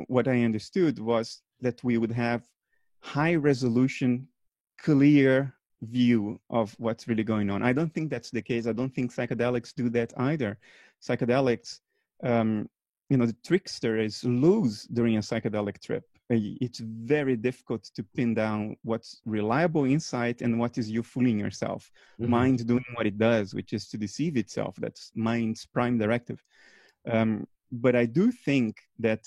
what I understood was that we would have high resolution, clear view of what's really going on. I don't think that's the case. I don't think psychedelics do that either. Psychedelics, the trickster is loose during a psychedelic trip. It's very difficult to pin down what's reliable insight and what is you fooling yourself. Mind doing what it does, which is to deceive itself. That's mind's prime directive. But I do think that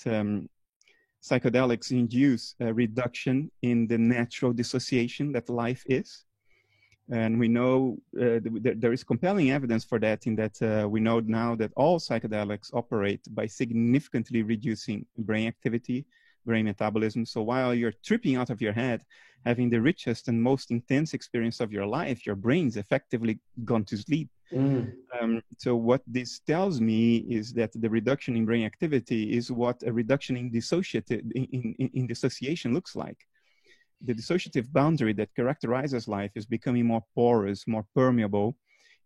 psychedelics induce a reduction in the natural dissociation that life is. And we know there is compelling evidence for that, in that we know now that all psychedelics operate by significantly reducing brain activity, brain metabolism. So while you're tripping out of your head, having the richest and most intense experience of your life, your brain's effectively gone to sleep. So what this tells me is that the reduction in brain activity is what a reduction in dissociation looks like. The dissociative boundary that characterizes life is becoming more porous, more permeable,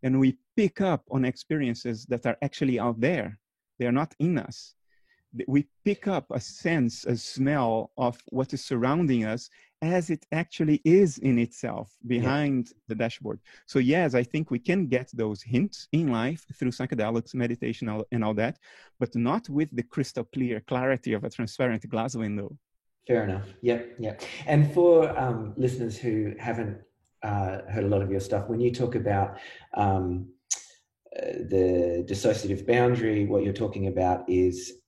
and we pick up on experiences that are actually out there. They are not in us. We pick up a sense, a smell of what is surrounding us as it actually is in itself, behind the dashboard. So yes, I think we can get those hints in life through psychedelics, meditation, and all that, but not with the crystal clear clarity of a transparent glass window. Fair enough. Yep. And for listeners who haven't heard a lot of your stuff, when you talk about the dissociative boundary, what you're talking about is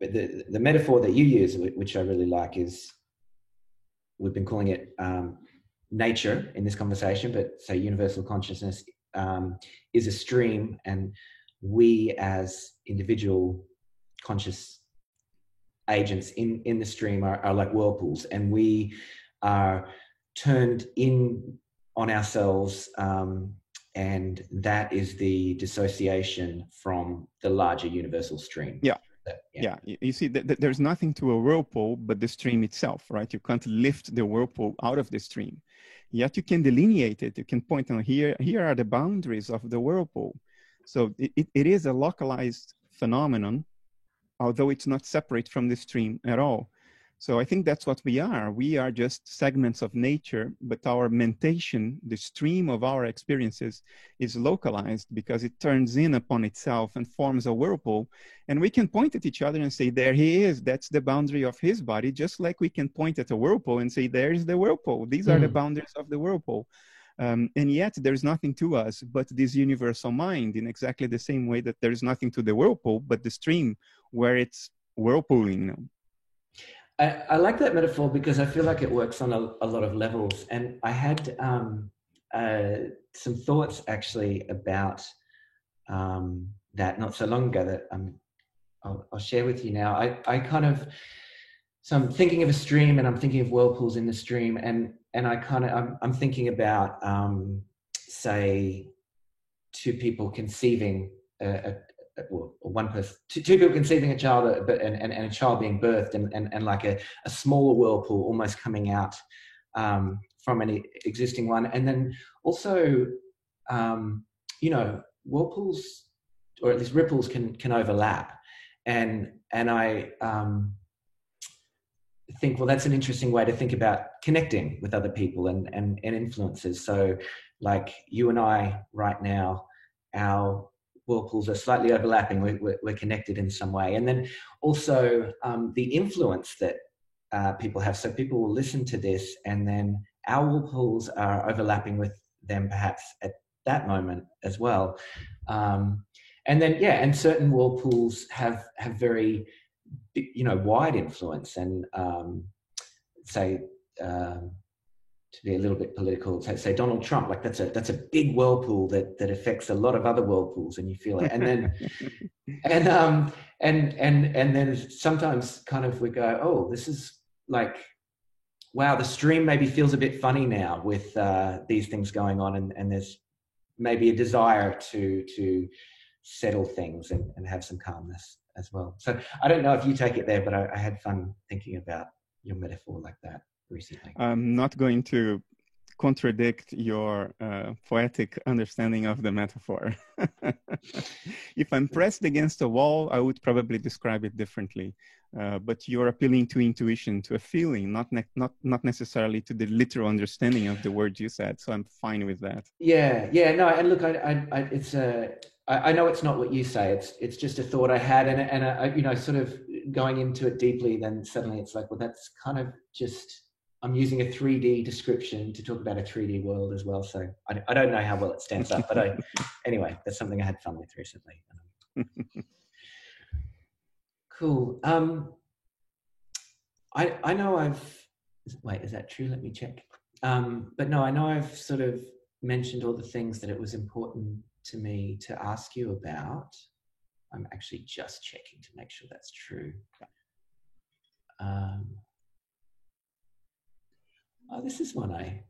the metaphor that you use, which I really like, is, we've been calling it nature in this conversation, but say universal consciousness is a stream, and we as individual conscious agents in the stream are like whirlpools, and we are turned in on ourselves, and that is the dissociation from the larger universal stream. Yeah. You see, there's nothing to a whirlpool but the stream itself, right? You can't lift the whirlpool out of the stream, yet you can delineate it. You can point on here are the boundaries of the whirlpool. So it is a localized phenomenon, although it's not separate from the stream at all. So I think that's what we are. We are just segments of nature, but our mentation, the stream of our experiences, is localized because it turns in upon itself and forms a whirlpool. And we can point at each other and say, there he is, that's the boundary of his body, just like we can point at a whirlpool and say, there's the whirlpool. These are the boundaries of the whirlpool. And yet there's nothing to us but this universal mind, in exactly the same way that there's nothing to the whirlpool but the stream where it's whirlpooling. I like that metaphor because I feel like it works on a lot of levels. And I had some thoughts actually about that not so long ago that I'll share with you now. I kind of, so I'm thinking of a stream and I'm thinking of whirlpools in the stream, and I'm thinking about say two people conceiving well, one person, two people conceiving a child, but and a child being birthed, and like a smaller whirlpool almost coming out from an existing one, and then also whirlpools, or at least ripples, can overlap, and I think, well, that's an interesting way to think about connecting with other people and influences. So like you and I right now, our whirlpools are slightly overlapping. We're connected in some way. And then also the influence that people have. So people will listen to this, and then our whirlpools are overlapping with them perhaps at that moment as well. And then, yeah, and certain whirlpools have very, wide influence, and say, to be a little bit political, say Donald Trump, like that's a big whirlpool that affects a lot of other whirlpools, and you feel it. And then and then sometimes kind of we go, oh, this is like, wow, the stream maybe feels a bit funny now with these things going on, and there's maybe a desire to settle things and have some calmness as well. So I don't know if you take it there, but I had fun thinking about your metaphor like that recently. I'm not going to contradict your poetic understanding of the metaphor. If I'm pressed against a wall, I would probably describe it differently. But you're appealing to intuition, to a feeling, not necessarily to the literal understanding of the words you said. So I'm fine with that. Yeah, no, and look, I know it's not what you say. It's just a thought I had, and I, sort of going into it deeply, then suddenly it's like, well, that's kind of just, I'm using a 3D description to talk about a 3D world as well. So I don't know how well it stands up, but anyway, that's something I had fun with recently. Cool. I know wait, is that true? Let me check. But no, I know I've sort of mentioned all the things that it was important to me to ask you about. I'm actually just checking to make sure that's true. Oh, this is one I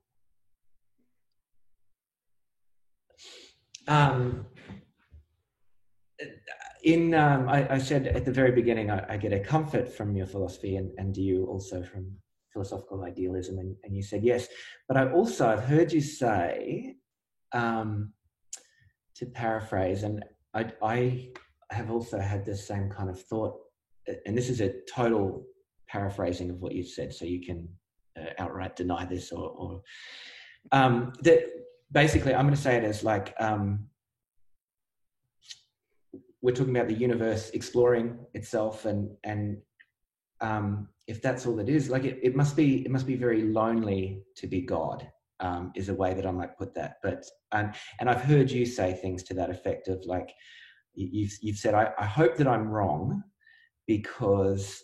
said at the very beginning, I get a comfort from your philosophy, and do you also from philosophical idealism? And you said yes, but I've heard you say, to paraphrase, and I have also had the same kind of thought, and this is a total paraphrasing of what you said, so you can outright deny this, or that basically I'm going to say it as like, we're talking about the universe exploring itself, and if that's all it is, like it must be very lonely to be God, is a way that I might put that. But and I've heard you say things to that effect of like, you've said, I hope that I'm wrong, because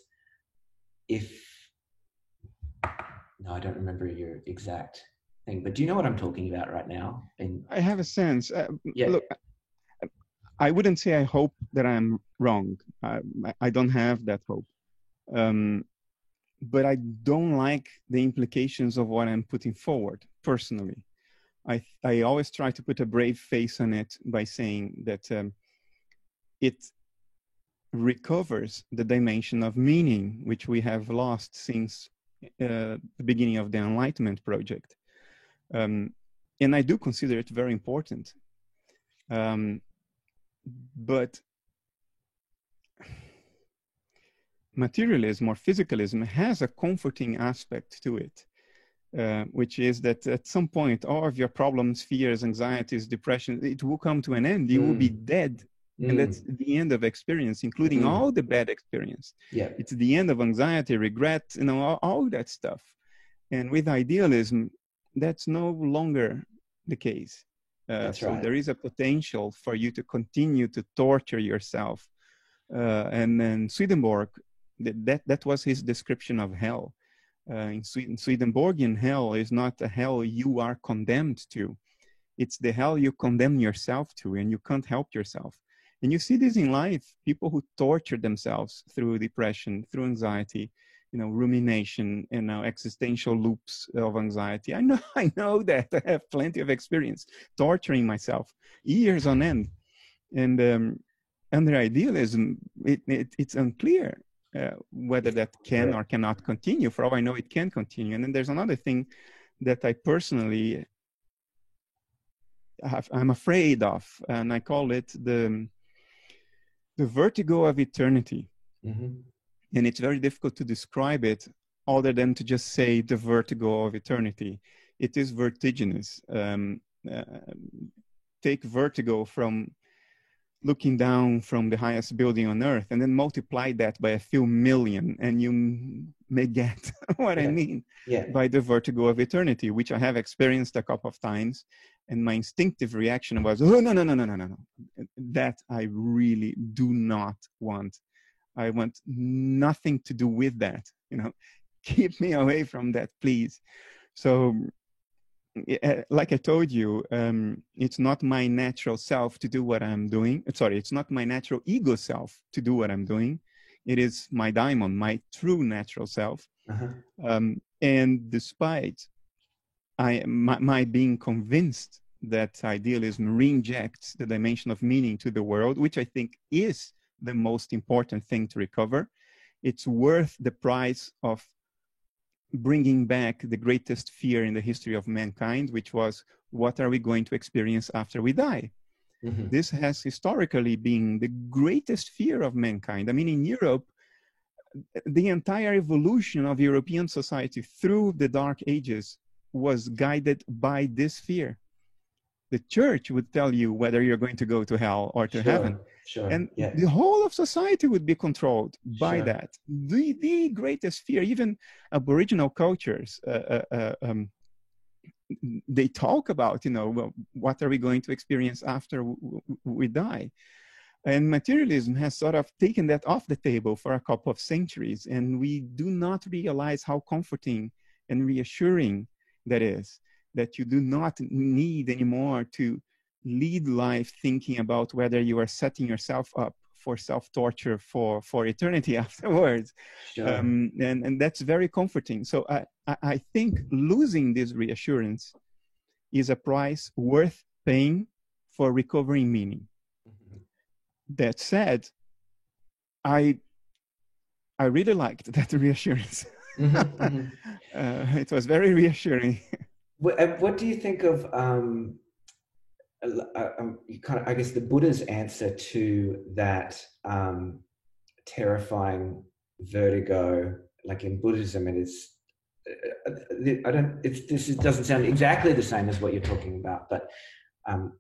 no, I don't remember your exact thing, but do you know what I'm talking about right now? I have a sense. Yeah. Look, I wouldn't say I hope that I'm wrong. I don't have that hope. But I don't like the implications of what I'm putting forward personally. I always try to put a brave face on it by saying that it recovers the dimension of meaning, which we have lost since the beginning of the Enlightenment project. And I do consider it very important. But materialism or physicalism has a comforting aspect to it, which is that at some point, all of your problems, fears, anxieties, depression, it will come to an end. You will be dead. And that's the end of experience, including all the bad experience. Yeah. It's the end of anxiety, regret, all that stuff. And with idealism, that's no longer the case. That's so right. There is a potential for you to continue to torture yourself. And then Swedenborg, that was his description of hell. In Swedenborgian hell is not a hell you are condemned to. It's the hell you condemn yourself to, and you can't help yourself. And you see this in life, people who torture themselves through depression, through anxiety, rumination, existential loops of anxiety. I know that. I have plenty of experience torturing myself years on end. And under idealism, it's unclear whether that can or cannot continue. For all I know, it can continue. And then there's another thing that I personally I'm afraid of, and I call it the vertigo of eternity. Mm-hmm. And it's very difficult to describe it other than to just say the vertigo of eternity. It is vertiginous. Take vertigo from looking down from the highest building on earth and then multiply that by a few million, and you may get what I mean by the vertigo of eternity, which I have experienced a couple of times. And my instinctive reaction was, oh, no. That I really do not want. I want nothing to do with that. Keep me away from that, please. So, like I told you, it's not my natural self to do what I'm doing. Sorry, it's not my natural ego self to do what I'm doing. It is my daimon, my true natural self. Uh-huh. And despite my being convinced that idealism reinjects the dimension of meaning to the world, which I think is the most important thing to recover, it's worth the price of bringing back the greatest fear in the history of mankind, which was, what are we going to experience after we die? Mm-hmm. This has historically been the greatest fear of mankind. I mean, in Europe, the entire evolution of European society through the Dark Ages was guided by this fear. The church would tell you whether you're going to go to hell or to heaven. Sure. And the whole of society would be controlled by that. The greatest fear, even Aboriginal cultures, they talk about, well, what are we going to experience after we die? And materialism has sort of taken that off the table for a couple of centuries. And we do not realize how comforting and reassuring that is, that you do not need anymore to lead life thinking about whether you are setting yourself up for self-torture for eternity afterwards. Sure. And that's very comforting. So I think losing this reassurance is a price worth paying for recovering meaning. Mm-hmm. That said, I really liked that reassurance. Mm-hmm. It was very reassuring. What do you think of I guess the Buddha's answer to that terrifying vertigo? Like in Buddhism, it is. This doesn't sound exactly the same as what you're talking about, but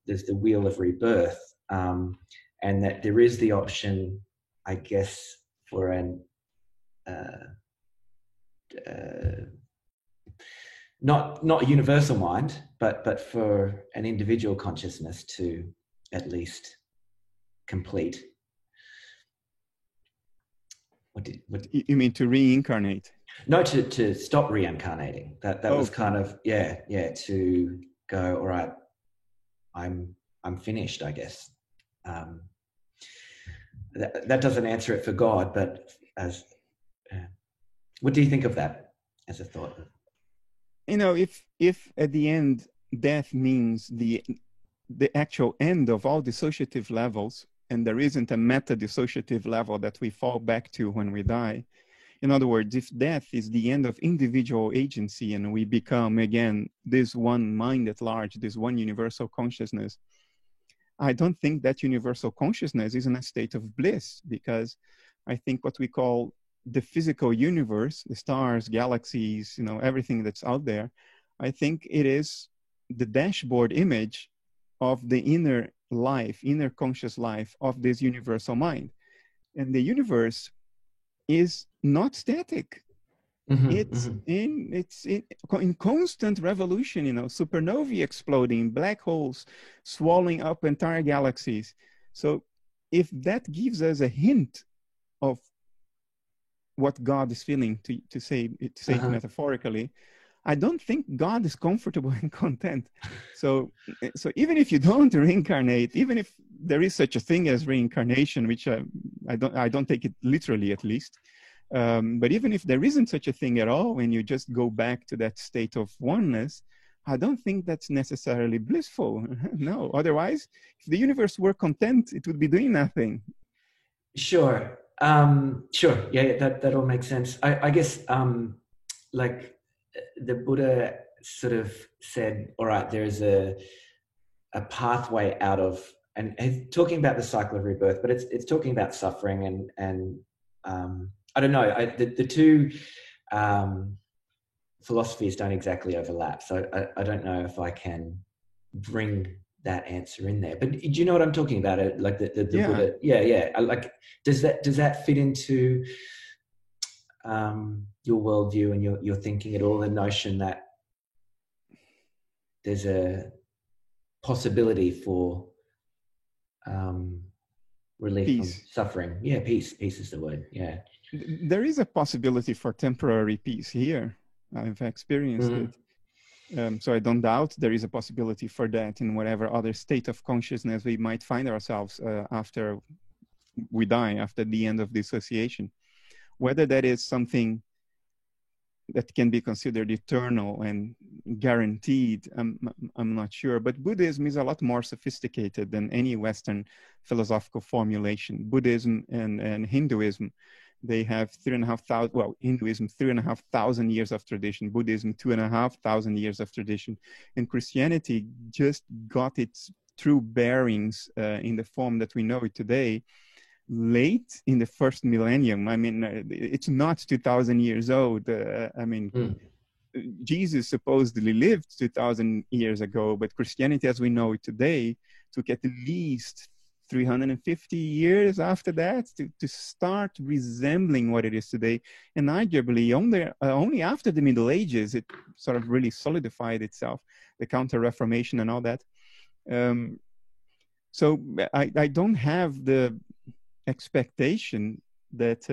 there's the wheel of rebirth, and that there is the option, I guess, for an not a universal mind, but for an individual consciousness to at least complete. What you mean, to reincarnate? No, to stop reincarnating. That was kind of to go, all right, I'm finished, I guess. That doesn't answer it for God, but as what do you think of that as a thought? If at the end death means the actual end of all dissociative levels, and there isn't a meta-dissociative level that we fall back to when we die. In other words, if death is the end of individual agency and we become, again, this one mind at large, this one universal consciousness, I don't think that universal consciousness is in a state of bliss, because I think what we call the physical universe, the stars, galaxies, everything that's out there, I think it is the dashboard image of the inner life, inner conscious life of this universal mind. And the universe is not static. Mm-hmm, it's in constant revolution, supernovae exploding, black holes swallowing up entire galaxies. So if that gives us a hint of what God is feeling, to say it metaphorically, I don't think God is comfortable and content. So even if you don't reincarnate, even if there is such a thing as reincarnation, which I don't take it literally, at least. But even if there isn't such a thing at all, when you just go back to that state of oneness, I don't think that's necessarily blissful. No, otherwise, if the universe were content, it would be doing nothing. Sure. Sure. Yeah, that all makes sense. I guess, like the Buddha sort of said, all right, there's a pathway out of, and talking about the cycle of rebirth, but it's talking about suffering and I don't know. The two philosophies don't exactly overlap, so I don't know if I can bring that answer in there. But do you know what I'm talking about? Like the Yeah. Buddha, yeah. Like does that fit into your worldview and your thinking at all? The notion that there's a possibility for relief peace. from suffering. Yeah, peace is the word. Yeah, there is a possibility for temporary peace here. I've experienced it. So I don't doubt there is a possibility for that in whatever other state of consciousness we might find ourselves after we die, after the end of dissociation. Whether that is something that can be considered eternal and guaranteed, I'm not sure. But Buddhism is a lot more sophisticated than any Western philosophical formulation. Buddhism and Hinduism, they have 3,500, well, Hinduism, 3,500 years of tradition, Buddhism, 2,500 years of tradition. And Christianity just got its true bearings in the form that we know it today late in the first millennium. I mean, it's not 2,000 years old. Jesus supposedly lived 2,000 years ago, but Christianity as we know it today took at least 350 years after that to start resembling what it is today. And arguably only after the Middle Ages, it sort of really solidified itself, the Counter-Reformation and all that. So I don't have the expectation that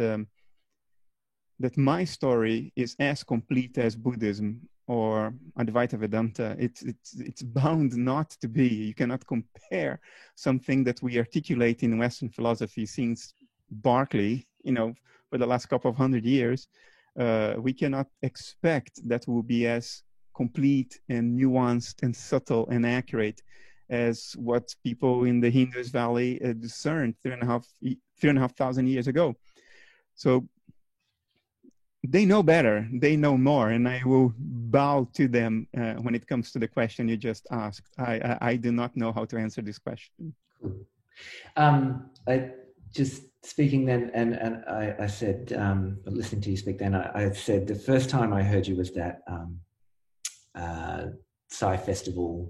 that my story is as complete as Buddhism or Advaita Vedanta. It's bound not to be. You cannot compare something that we articulate in Western philosophy since Berkeley, for the last couple of 100 years. We cannot expect that will be as complete and nuanced and subtle and accurate as what people in the Indus Valley discerned 3,500 years ago. So they know better, they know more, and I will bow to them when it comes to the question you just asked. I do not know how to answer this question. I just speaking then, and I said, listening to you speak then, I said the first time I heard you was that sci-fi festival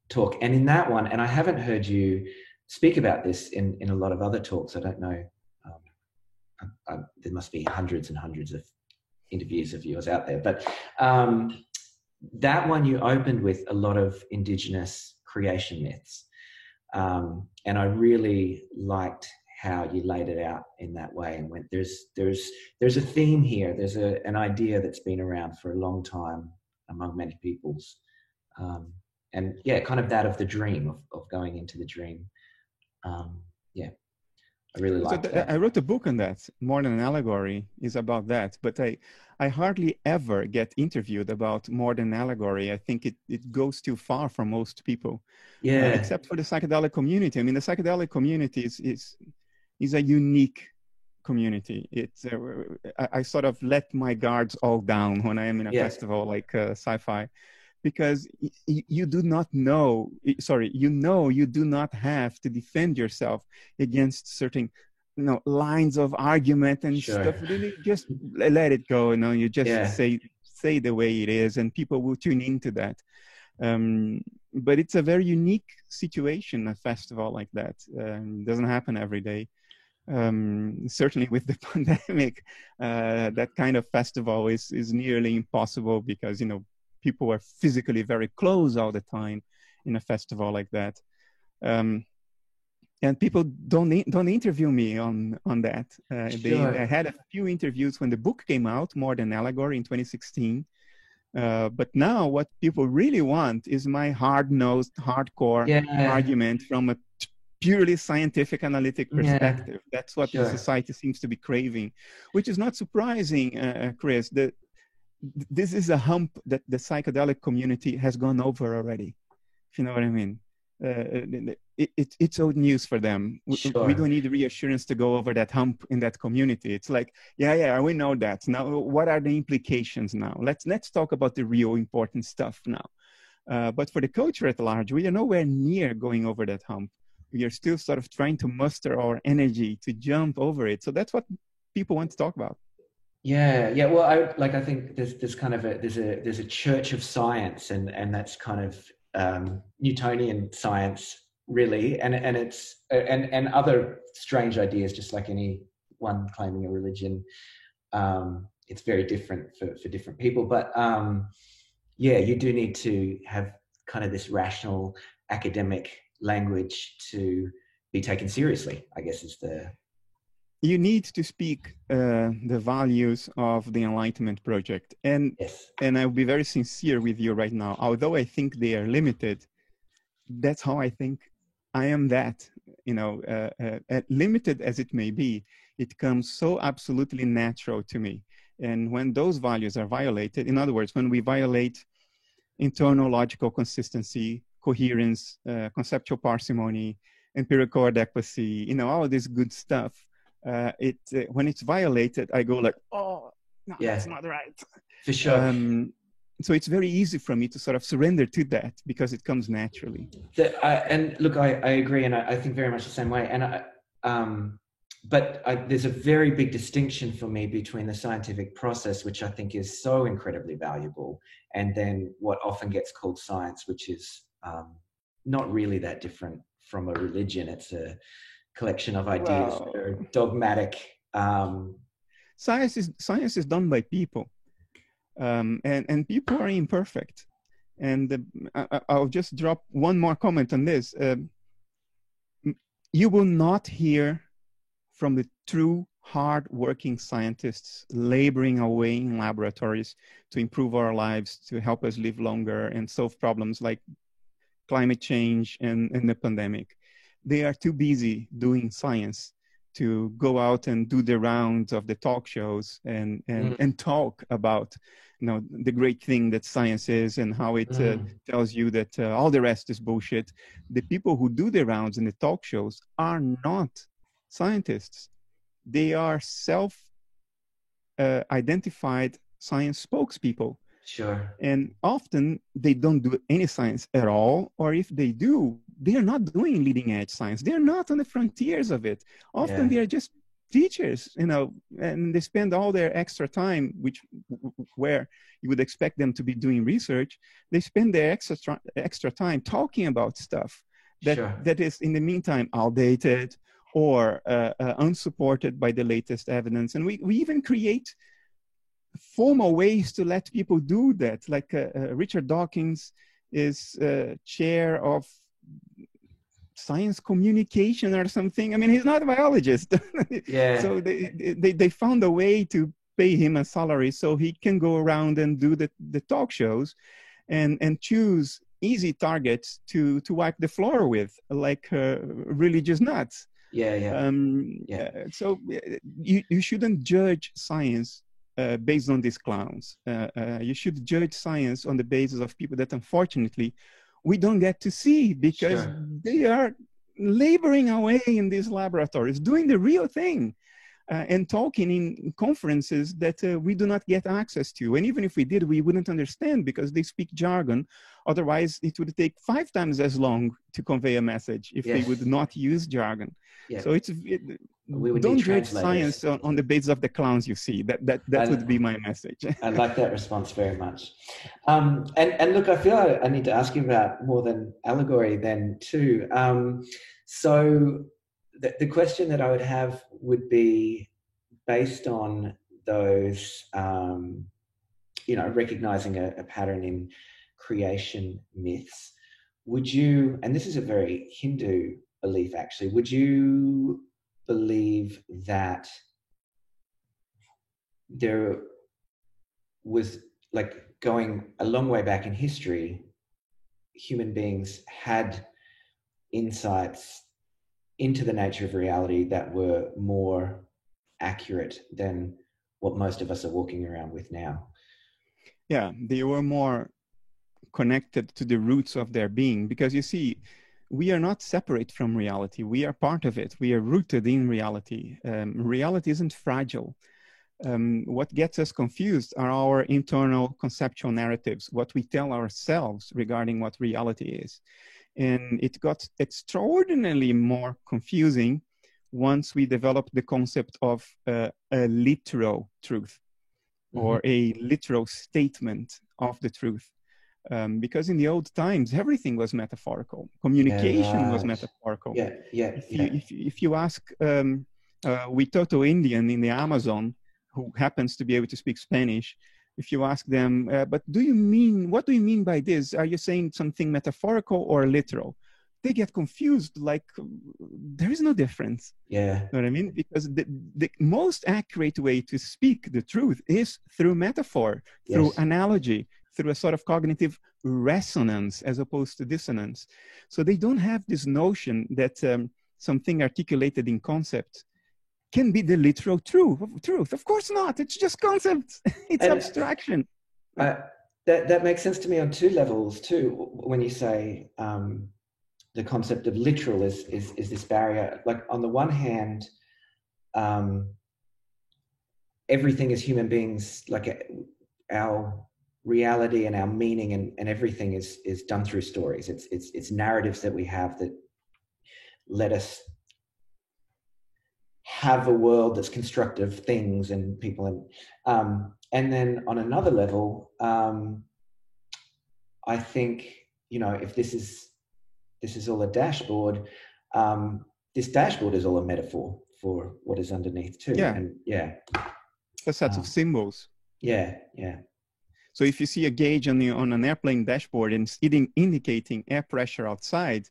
talk, and in that one, and I haven't heard you speak about this in a lot of other talks. I don't know. There must be hundreds and hundreds of interviews of yours out there, but that one you opened with a lot of Indigenous creation myths, and I really liked how you laid it out in that way and went, there's a theme here, there's an idea that's been around for a long time among many peoples, and yeah, kind of that of the dream, of going into the dream. Yeah, I really like that. I wrote a book on that. More Than an Allegory is about that, but I hardly ever get interviewed about More Than an Allegory. I think it goes too far for most people. Yeah. Except for the psychedelic community. I mean, the psychedelic community is a unique community. It's I sort of let my guards all down when I am in a festival like sci-fi, because you do not know, you do not have to defend yourself against certain, lines of argument and stuff. Really, just let it go. You just say the way it is, and people will tune into that. But it's a very unique situation, a festival like that. Doesn't happen every day. Certainly with the pandemic, that kind of festival is nearly impossible because, people are physically very close all the time in a festival like that. And and people don't interview me on that. Sure. I had a few interviews when the book came out, More Than Allegory, in 2016. But now what people really want is my hard-nosed, hardcore Yeah. argument from a purely scientific analytic Yeah. perspective. That's what the Sure. society seems to be craving, which is not surprising, Chris. This is a hump that the psychedelic community has gone over already, if you know what I mean. It's old news for them. We Sure. don't need reassurance to go over that hump in that community. It's like, yeah, we know that. Now, what are the implications now? Let's talk about the real important stuff now. But for the culture at large, we are nowhere near going over that hump. We are still sort of trying to muster our energy to jump over it. So that's what people want to talk about. Yeah. Well, I think there's kind of there's a church of science, and that's kind of Newtonian science, really, and it's and other strange ideas, just like anyone claiming a religion. It's very different for different people, but yeah, you do need to have kind of this rational academic language to be taken seriously, I guess is the... You need to speak the values of the Enlightenment Project. And, Yes. and I'll be very sincere with you right now. Although I think they are limited, that's how I think I am that. Limited as it may be, it comes so absolutely natural to me. And when those values are violated, in other words, when we violate internal logical consistency, coherence, conceptual parsimony, empirical adequacy, all this good stuff, when it's violated, I go like, oh, no, Yeah, that's not right. for sure. So it's very easy for me to sort of surrender to that because it comes naturally. And look, I agree, and I think very much the same way. But there's a very big distinction for me between the scientific process, which I think is so incredibly valuable, and then what often gets called science, which is not really that different from a religion. It's a collection of ideas that are dogmatic. Science is done by people, and people are imperfect. And I'll just drop one more comment on this. You will not hear from the true hard-working scientists laboring away in laboratories to improve our lives, to help us live longer and solve problems like climate change and the pandemic. They are too busy doing science to go out and do the rounds of the talk shows and talk about the great thing that science is and how it tells you that all the rest is bullshit. The people who do the rounds in the talk shows are not scientists. They are self-identified science spokespeople. Sure. And often they don't do any science at all, or if they do, they are not doing leading edge science. They're not on the frontiers of it. Often they are just teachers, and they spend all their extra time, where you would expect them to be doing research, they spend their extra time talking about stuff that is in the meantime outdated or unsupported by the latest evidence. And we even create formal ways to let people do that. Like Richard Dawkins is chair of science communication or something. I mean, he's not a biologist. So they found a way to pay him a salary so he can go around and do the talk shows and choose easy targets to wipe the floor with, like religious nuts. So you shouldn't judge science based on these clowns. You should judge science on the basis of people that unfortunately we don't get to see because they are laboring away in these laboratories, doing the real thing and talking in conferences that we do not get access to. And even if we did, we wouldn't understand because they speak jargon. Otherwise, it would take 5 times as long to convey a message if they would not use jargon. So don't judge science on the basis of the clowns you see. That would be my message. I like that response very much. And look, I feel I need to ask you about More Than Allegory then too. So the question that I would have would be based on those, recognizing a pattern in creation myths. Would you, and this is a very Hindu belief, actually. Would you believe that there was, like, going a long way back in history, human beings had insights into the nature of reality that were more accurate than what most of us are walking around with now? Yeah, they were more connected to the roots of their being, because you see, we are not separate from reality. We are part of it. We are rooted in reality. Reality isn't fragile. What gets us confused are our internal conceptual narratives, what we tell ourselves regarding what reality is. And it got extraordinarily more confusing once we developed the concept of a literal truth, or a literal statement of the truth. Because in the old times, everything was metaphorical. Communication was metaphorical. If you ask Witoto Indian in the Amazon, who happens to be able to speak Spanish, if you ask them, but what do you mean by this? Are you saying something metaphorical or literal? They get confused, like there is no difference. Yeah. You know what I mean? Because the most accurate way to speak the truth is through metaphor, through analogy, through a sort of cognitive resonance as opposed to dissonance. So they don't have this notion that something articulated in concept can be the literal truth. Of course not. It's just concepts. It's abstraction. That makes sense to me on two levels too. When you say the concept of literal is this barrier, like on the one hand, everything as human beings, like our reality and our meaning and everything is done through stories. It's narratives that we have that let us have a world that's constructed of things and people. And then on another level, I think, if this is all a dashboard, this dashboard is all a metaphor for what is underneath too. A set of symbols. Yeah. So if you see a gauge on an airplane dashboard and it's indicating air pressure outside,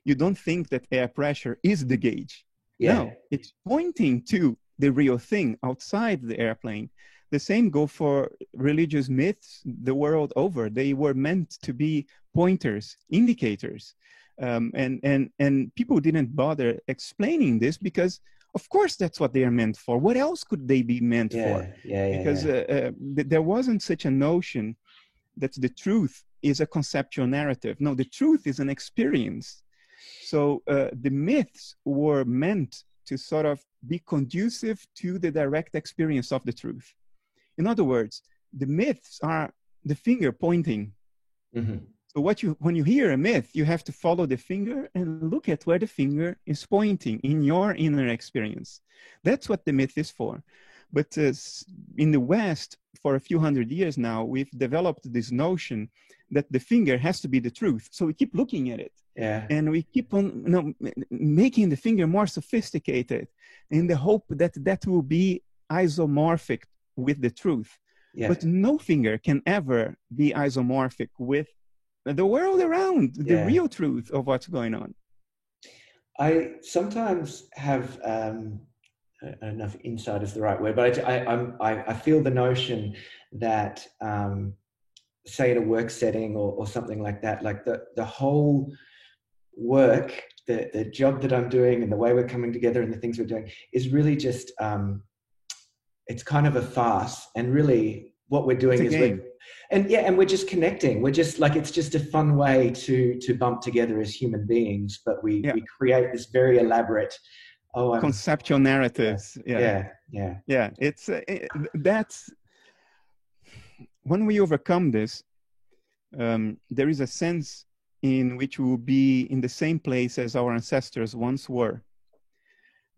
you don't think that air pressure is the gauge. No, it's pointing to the real thing outside the airplane. The same go for religious myths the world over. They were meant to be pointers, indicators. And people didn't bother explaining this because, of course, that's what they are meant for. What else could they be meant for? Because there wasn't such a notion that the truth is a conceptual narrative. No, the truth is an experience. So the myths were meant to sort of be conducive to the direct experience of the truth. In other words, the myths are the finger pointing. So when you hear a myth, you have to follow the finger and look at where the finger is pointing in your inner experience. That's what the myth is for. But in the West, for a few hundred years now, we've developed this notion that the finger has to be the truth. So we keep looking at it. And we keep on making the finger more sophisticated in the hope that that will be isomorphic with the truth. But no finger can ever be isomorphic with the world around, the real truth of what's going on. I sometimes have, I don't know if insight is the right word, but I feel the notion that, say in a work setting or something like that, like the whole work, the job that I'm doing and the way we're coming together and the things we're doing is really just, it's kind of a farce. And really what we're doing is we're just connecting. We're just like, it's just a fun way to bump together as human beings, but we create this very elaborate, conceptual narratives. It's that's when we overcome this, there is a sense in which we will be in the same place as our ancestors once were,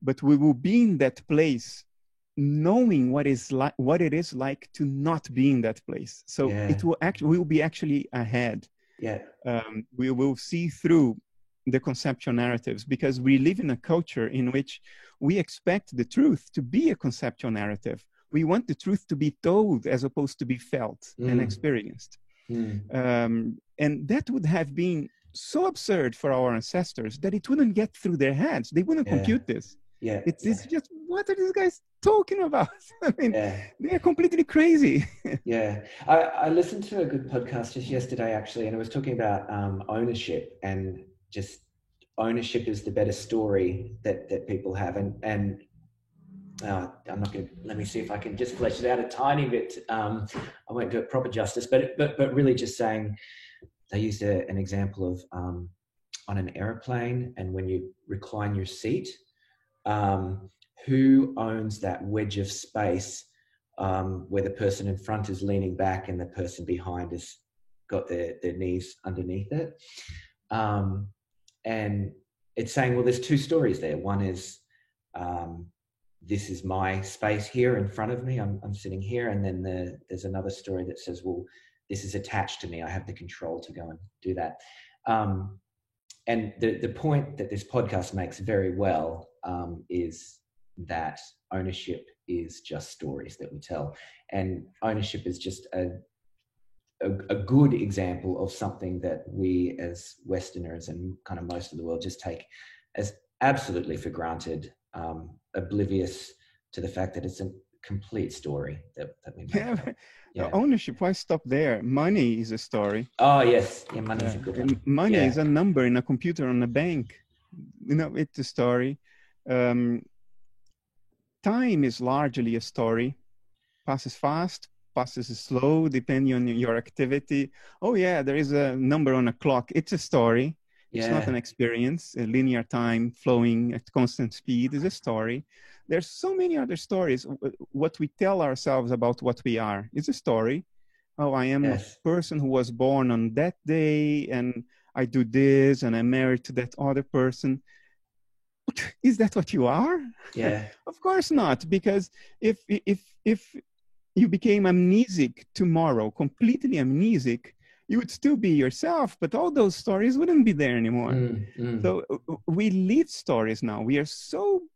but we will be in that place knowing what it is like to not be in that place. So it will we will be actually ahead. We will see through the conceptual narratives, because we live in a culture in which we expect the truth to be a conceptual narrative. We want the truth to be told as opposed to be felt and experienced. And that would have been so absurd for our ancestors that it wouldn't get through their heads. They wouldn't compute this. Yeah. It's just, what are these guys talking about? I mean, Yeah. they're completely crazy. Yeah. I listened to a good podcast just yesterday, actually, and it was talking about ownership, and just ownership is the better story that people have. And I'm not going to, let me see if I can just flesh it out a tiny bit. I won't do it proper justice, but really just saying, they used an example of on an airplane, and when you recline your seat, who owns that wedge of space where the person in front is leaning back and the person behind has got their knees underneath it. And it's saying, well, there's two stories there. One is, this is my space here in front of me. I'm sitting here. And then there's another story that says, well, this is attached to me. I have the control to go and do that. And the point that this podcast makes very well is that ownership is just stories that we tell. And ownership is just a good example of something that we as Westerners and kind of most of the world just take as absolutely for granted, oblivious to the fact that it's a complete story that we make. Yeah. Ownership, why stop there? Money is a story. Oh, yes. Yeah, money is a good one. Money is a number in a computer on a bank. You know, it's a story. Time is largely a story. Passes fast, passes slow, depending on your activity. Oh, yeah, there is a number on a clock. It's a story. It's not an experience. A linear time flowing at constant speed is a story. There's so many other stories. What we tell ourselves about what we are is a story. Oh, I am a person who was born on that day, and I do this, and I'm married to that other person. Is that what you are? Yeah. Of course not, because if you became amnesic tomorrow, completely amnesic, you would still be yourself, but all those stories wouldn't be there anymore. So we live stories now. We are so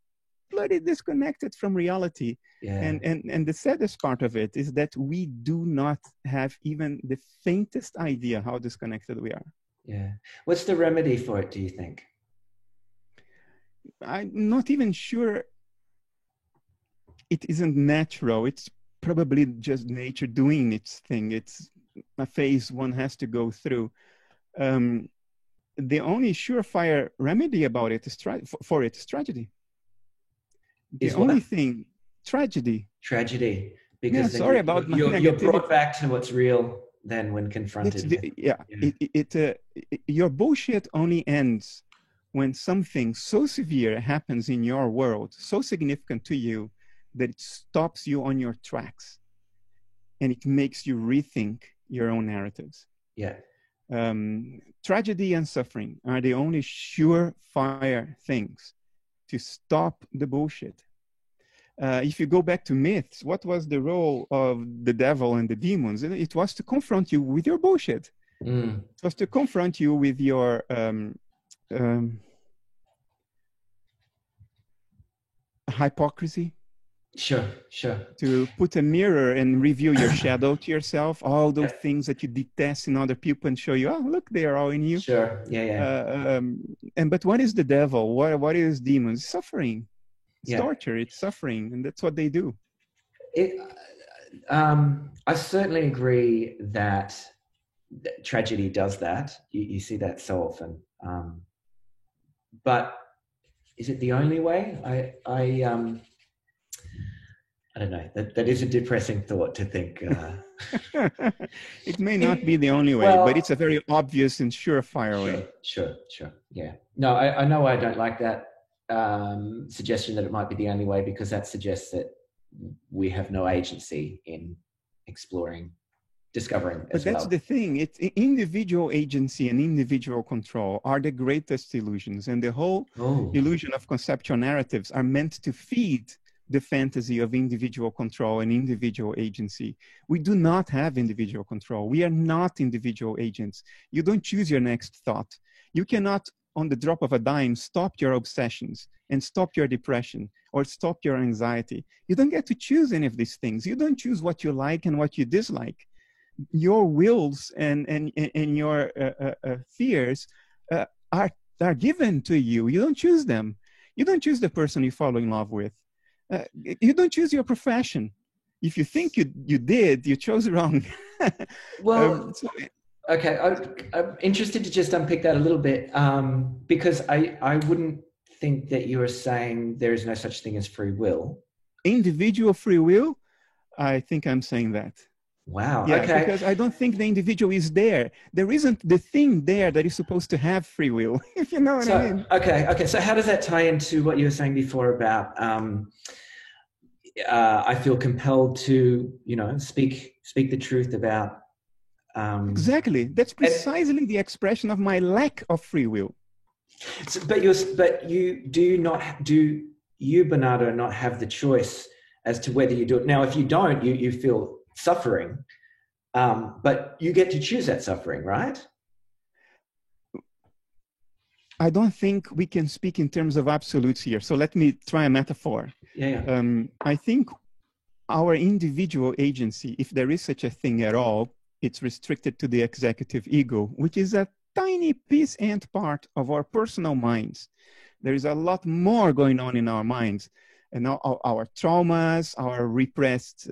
bloody disconnected from reality. And the saddest part of it is that we do not have even the faintest idea how disconnected we are. Yeah. What's the remedy for it, do you think? I'm not even sure it isn't natural. It's probably just nature doing its thing. It's a phase one has to go through. The only surefire remedy about it is for it is tragedy. The only thing, tragedy. Tragedy. Because sorry about my negativity. You're brought back to what's real then when confronted. Your bullshit only ends when something so severe happens in your world, so significant to you, that it stops you on your tracks and it makes you rethink your own narratives. Yeah. Tragedy and suffering are the only surefire things to stop the bullshit. If you go back to myths, what was the role of the devil and the demons? It was to confront you with your bullshit. It was to confront you with your hypocrisy. Sure. To put a mirror and reveal your shadow to yourself, all those things that you detest in other people, and show you, oh, look, they are all in you. Sure. But what is the devil? What is demons? Suffering. It's torture. It's suffering, and that's what they do. I certainly agree that tragedy does that. You see that so often. But is it the only way? I don't know. That is a depressing thought to think. It may not be the only way, but it's a very obvious and surefire way. Sure. Yeah. No, I know I don't like that suggestion that it might be the only way, because that suggests that we have no agency in exploring, discovering as well. But that's the thing. It's individual agency and individual control are the greatest illusions, and the whole illusion of conceptual narratives are meant to feed the fantasy of individual control and individual agency. We do not have individual control. We are not individual agents. You don't choose your next thought. You cannot, on the drop of a dime, stop your obsessions and stop your depression or stop your anxiety. You don't get to choose any of these things. You don't choose what you like and what you dislike. Your wills and your fears are given to you. You don't choose them. You don't choose the person you fall in love with. You don't choose your profession. If you think you did, you chose wrong. Well, okay. I'm interested to just unpick that a little bit, because I wouldn't think that you are saying there is no such thing as free will. Individual free will, I think I'm saying that. Wow. Yeah, okay. Because I don't think the individual is there. There isn't the thing there that is supposed to have free will, if you know what I mean. Okay. So how does that tie into what you were saying before about I feel compelled to, speak the truth about. Exactly. That's precisely the expression of my lack of free will. But you, Bernardo, not have the choice as to whether you do it. Now, if you don't, you feel suffering, but you get to choose that suffering, right? I don't think we can speak in terms of absolutes here. So let me try a metaphor. Yeah. I think our individual agency, if there is such a thing at all, it's restricted to the executive ego, which is a tiny piece and part of our personal minds. There is a lot more going on in our minds, and our traumas, our repressed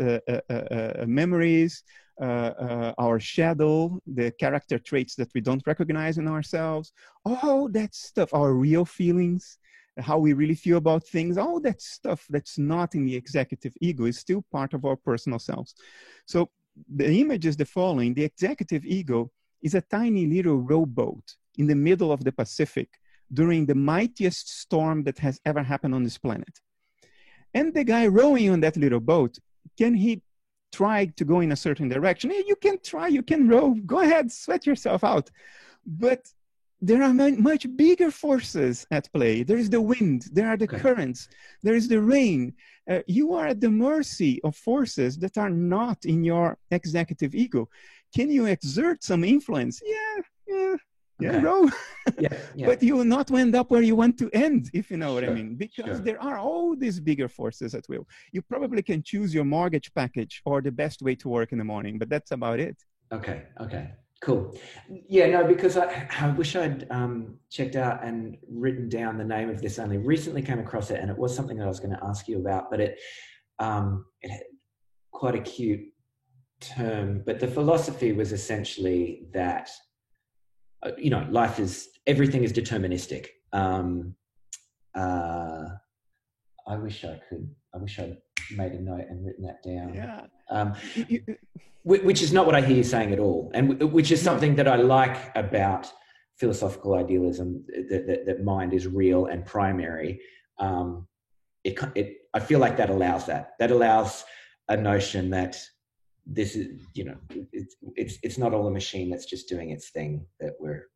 memories, our shadow, the character traits that we don't recognize in ourselves, all that stuff, our real feelings, how we really feel about things, all that stuff that's not in the executive ego is still part of our personal selves. So the image is the following. The executive ego is a tiny little rowboat in the middle of the Pacific during the mightiest storm that has ever happened on this planet. And the guy rowing on that little boat, can he try to go in a certain direction? Yeah, you can try, you can row, go ahead, sweat yourself out. But there are much bigger forces at play. There is the wind, there are the currents, there is the rain. You are at the mercy of forces that are not in your executive ego. Can you exert some influence? Yeah, row. Yeah. But you will not end up where you want to end, if you know what I mean. Because there are all these bigger forces at will. You probably can choose your mortgage package or the best way to work in the morning, but that's about it. Okay. Cool. Yeah, no, because I wish I'd checked out and written down the name of this. Only recently came across it, and it was something that I was going to ask you about, but it had quite a cute term. But the philosophy was essentially that, everything is deterministic. I wish I'd made a note and written that down. Yeah. Which is not what I hear you saying at all, and which is something that I like about philosophical idealism, that mind is real and primary. I feel like that allows a notion that this is, it's not all a machine that's just doing its thing, that we're.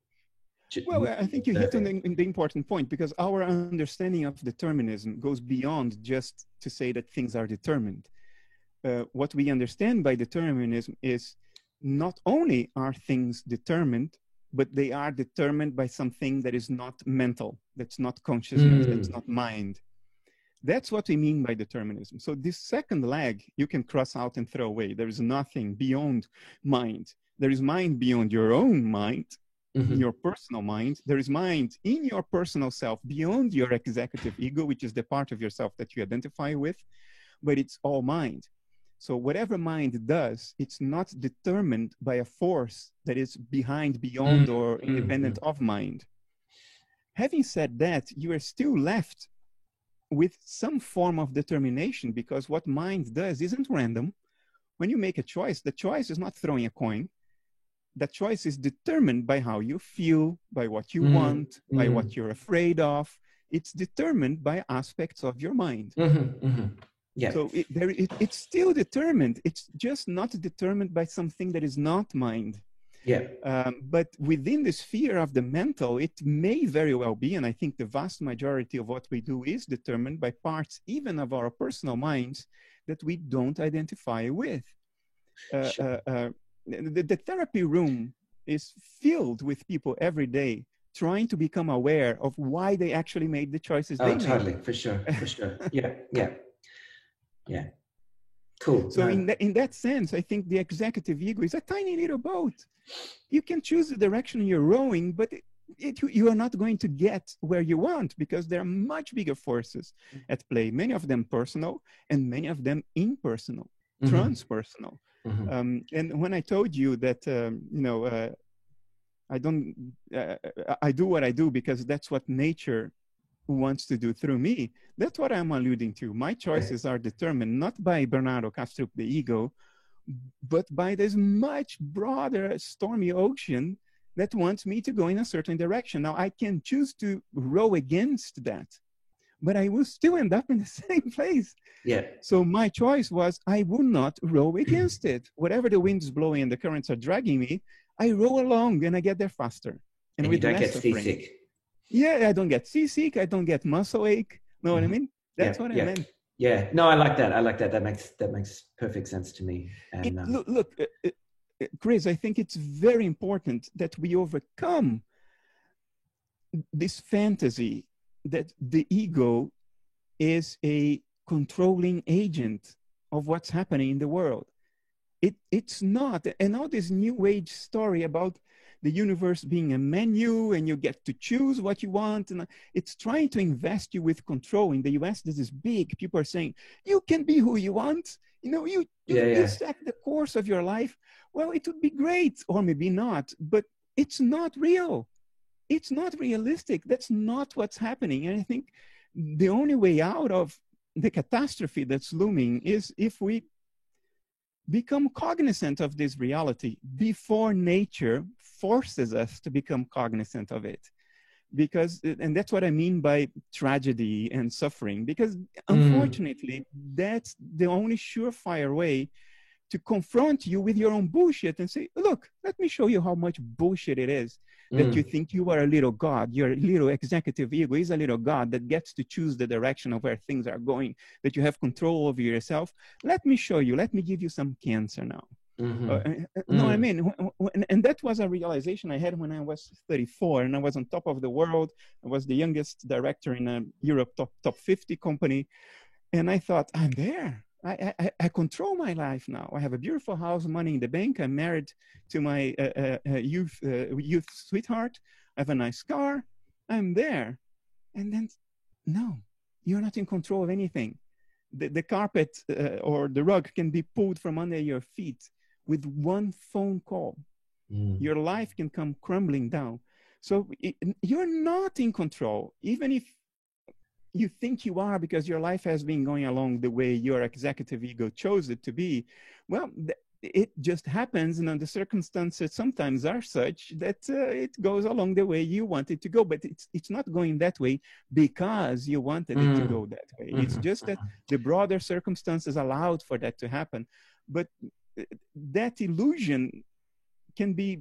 Well, I think you hit on the important point, because our understanding of determinism goes beyond just to say that things are determined. What we understand by determinism is not only are things determined, but they are determined by something that is not mental, that's not consciousness, that's not mind. That's what we mean by determinism. So this second leg, you can cross out and throw away. There is nothing beyond mind. There is mind beyond your own mind, your personal mind. There is mind in your personal self beyond your executive ego, which is the part of yourself that you identify with, but it's all mind. So whatever mind does, it's not determined by a force that is behind, beyond, or independent of mind. Having said that, you are still left with some form of determination, because what mind does isn't random. When you make a choice, the choice is not throwing a coin. The choice is determined by how you feel, by what you want, by what you're afraid of. It's determined by aspects of your mind. Yeah. So it's still determined. It's just not determined by something that is not mind. Yeah. But within the sphere of the mental, it may very well be, and I think the vast majority of what we do is determined by parts even of our personal minds that we don't identify with. The therapy room is filled with people every day trying to become aware of why they actually made the choices they made. Totally, for sure. Yeah. Cool. So in that sense, I think the executive ego is a tiny little boat. You can choose the direction you're rowing, but you are not going to get where you want, because there are much bigger forces at play, many of them personal and many of them impersonal, transpersonal. And when I told you that, I do what I do because that's what nature wants to do through me, that's what I'm alluding to. My choices are determined not by Bernardo Kastrup, the ego, but by this much broader stormy ocean that wants me to go in a certain direction. Now, I can choose to row against that, but I will still end up in the same place. Yeah. So my choice was, I will not row against it. Whatever the wind is blowing and the currents are dragging me, I row along and I get there faster. And you don't get seasick. Yeah, I don't get seasick. I don't get muscle ache. Know what I mean? That's what I meant. Yeah. No, I like that. That makes perfect sense to me. And look, Chris, I think it's very important that we overcome this fantasy that the ego is a controlling agent of what's happening in the world. It's not. And all this new age story about the universe being a menu and you get to choose what you want, and it's trying to invest you with control. In the US, this is big. People are saying, you can be who you want. You set the course of your life. Well, it would be great, or maybe not, but it's not real. It's not realistic. That's not what's happening. And I think the only way out of the catastrophe that's looming is if we become cognizant of this reality before nature forces us to become cognizant of it. And that's what I mean by tragedy and suffering, because unfortunately, that's the only surefire way to confront you with your own bullshit and say, look, let me show you how much bullshit it is that you think you are a little God. Your little executive ego is a little God that gets to choose the direction of where things are going, that you have control over yourself. Let me show you. Let me give you some cancer now. No, I mean, and that was a realization I had when I was 34 and I was on top of the world. I was the youngest director in a Europe top 50 company. And I thought, I'm there. I control my life now. I have a beautiful house, money in the bank. I'm married to my youth sweetheart. I have a nice car. I'm there. And then, no, you're not in control of anything. The carpet or the rug can be pulled from under your feet with one phone call. Your life can come crumbling down. So you're not in control, even if you think you are, because your life has been going along the way your executive ego chose it to be. Well, it just happens, and the circumstances sometimes are such that it goes along the way you want it to go, but it's not going that way because you wanted it to go that way. It's just that the broader circumstances allowed for that to happen. But that illusion can be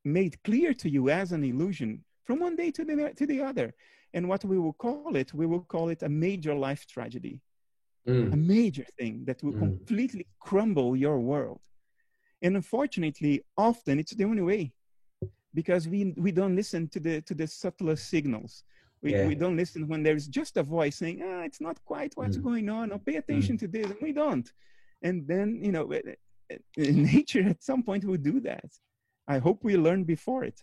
made clear to you as an illusion from one day to the other. And what we will call it a major life tragedy, a major thing that will completely crumble your world. And unfortunately, often it's the only way, because we don't listen to the subtler signals. We don't listen when there's just a voice saying, it's not quite what's going on, or pay attention to this, and we don't. And then, nature at some point will do that. I hope we learn before it.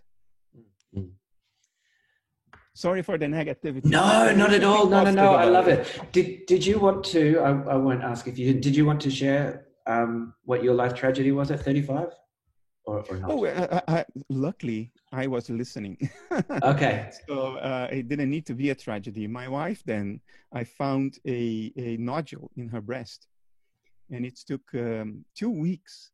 Sorry for the negativity. No, not at all. No. I love it. Did you want to? I won't ask if you did. Did you want to share what your life tragedy was at 35, or not? Oh, luckily I was listening. Okay. So it didn't need to be a tragedy. My wife, then, I found a nodule in her breast, and it took 2 weeks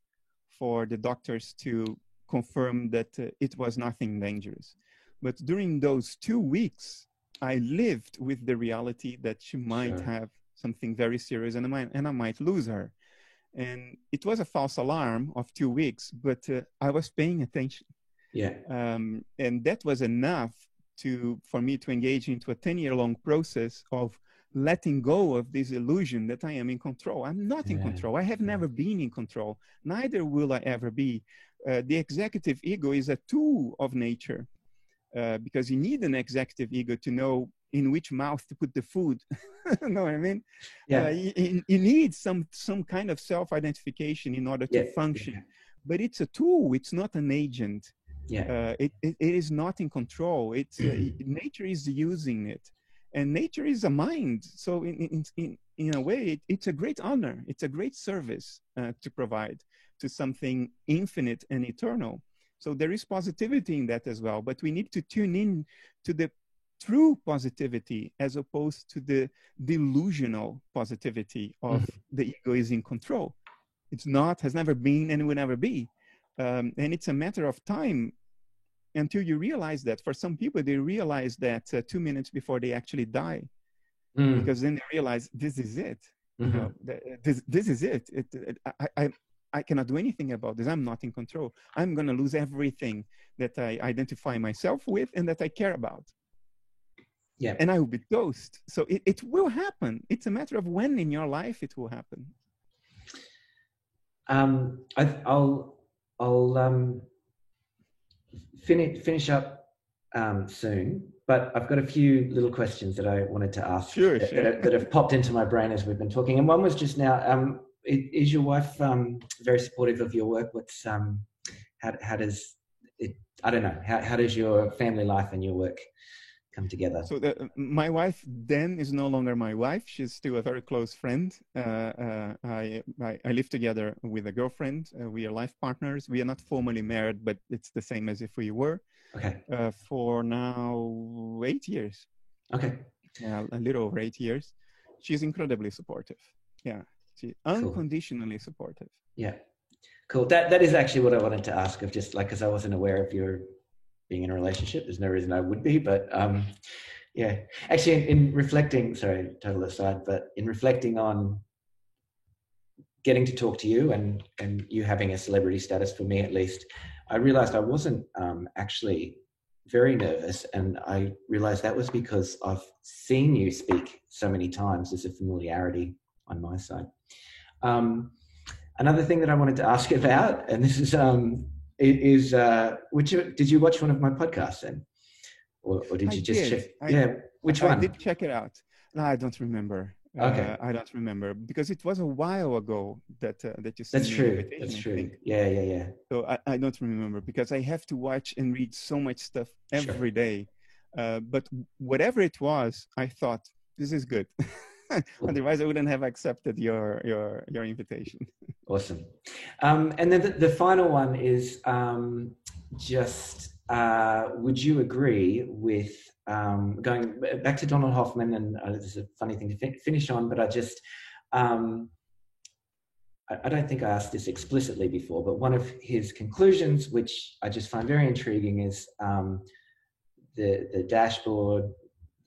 for the doctors to confirm that it was nothing dangerous. But during those 2 weeks, I lived with the reality that she might have something very serious, and I might lose her. And it was a false alarm of 2 weeks, but I was paying attention. Yeah. And that was enough for me to engage into a 10-year-long process of letting go of this illusion that I am in control. I'm not in control. I have never been in control. Neither will I ever be. The executive ego is a tool of nature. Because you need an executive ego to know in which mouth to put the food. Know what I mean? Yeah. You need some kind of self-identification in order to function. But it's a tool. It's not an agent. Yeah. It is not in control. It's nature is using it, and nature is a mind. So in a way, it's a great honor. It's a great service to provide to something infinite and eternal. So there is positivity in that as well. But we need to tune in to the true positivity as opposed to the delusional positivity of the ego is in control. It's not, has never been, and will never be. And it's a matter of time until you realize that. For some people, they realize that 2 minutes before they actually die, because then they realize this is it. You know, this is it. I cannot do anything about this. I'm not in control. I'm going to lose everything that I identify myself with and that I care about. Yeah. And I will be toast. So it will happen. It's a matter of when in your life it will happen. I'll finish up soon, but I've got a few little questions that I wanted to ask that have popped into my brain as we've been talking. And one was just now, is your wife very supportive of your work? What's how does it, I don't know, how does your family life and your work come together? So my wife then is no longer my wife. She's still a very close friend. I live together with a girlfriend. We are life partners. We are not formally married, but it's the same as if we were. Okay. For now 8 years. Okay. A little over 8 years. She's incredibly supportive. Yeah. She's unconditionally supportive. Yeah. Cool. That is actually what I wanted to ask, of just like, because I wasn't aware of your being in a relationship. There's no reason I would be, but yeah. Actually, in reflecting, sorry, total aside, but in reflecting on getting to talk to you and you having a celebrity status, for me at least, I realized I wasn't actually very nervous. And I realized that was because I've seen you speak so many times. There's a familiarity on my side. Another thing that I wanted to ask about, and this is, did you watch one of my podcasts then? Or did you just check? Which one? I did check it out. No, I don't remember. Okay. I don't remember because it was a while ago that you sent That's me true. an invitation. That's true. Yeah. So I don't remember because I have to watch and read so much stuff every day. But whatever it was, I thought this is good. Otherwise, I wouldn't have accepted your invitation. Awesome. And then the final one is just would you agree with going back to Donald Hoffman, and this is a funny thing to finish on, but I just, I don't think I asked this explicitly before, but one of his conclusions, which I just find very intriguing, is the dashboard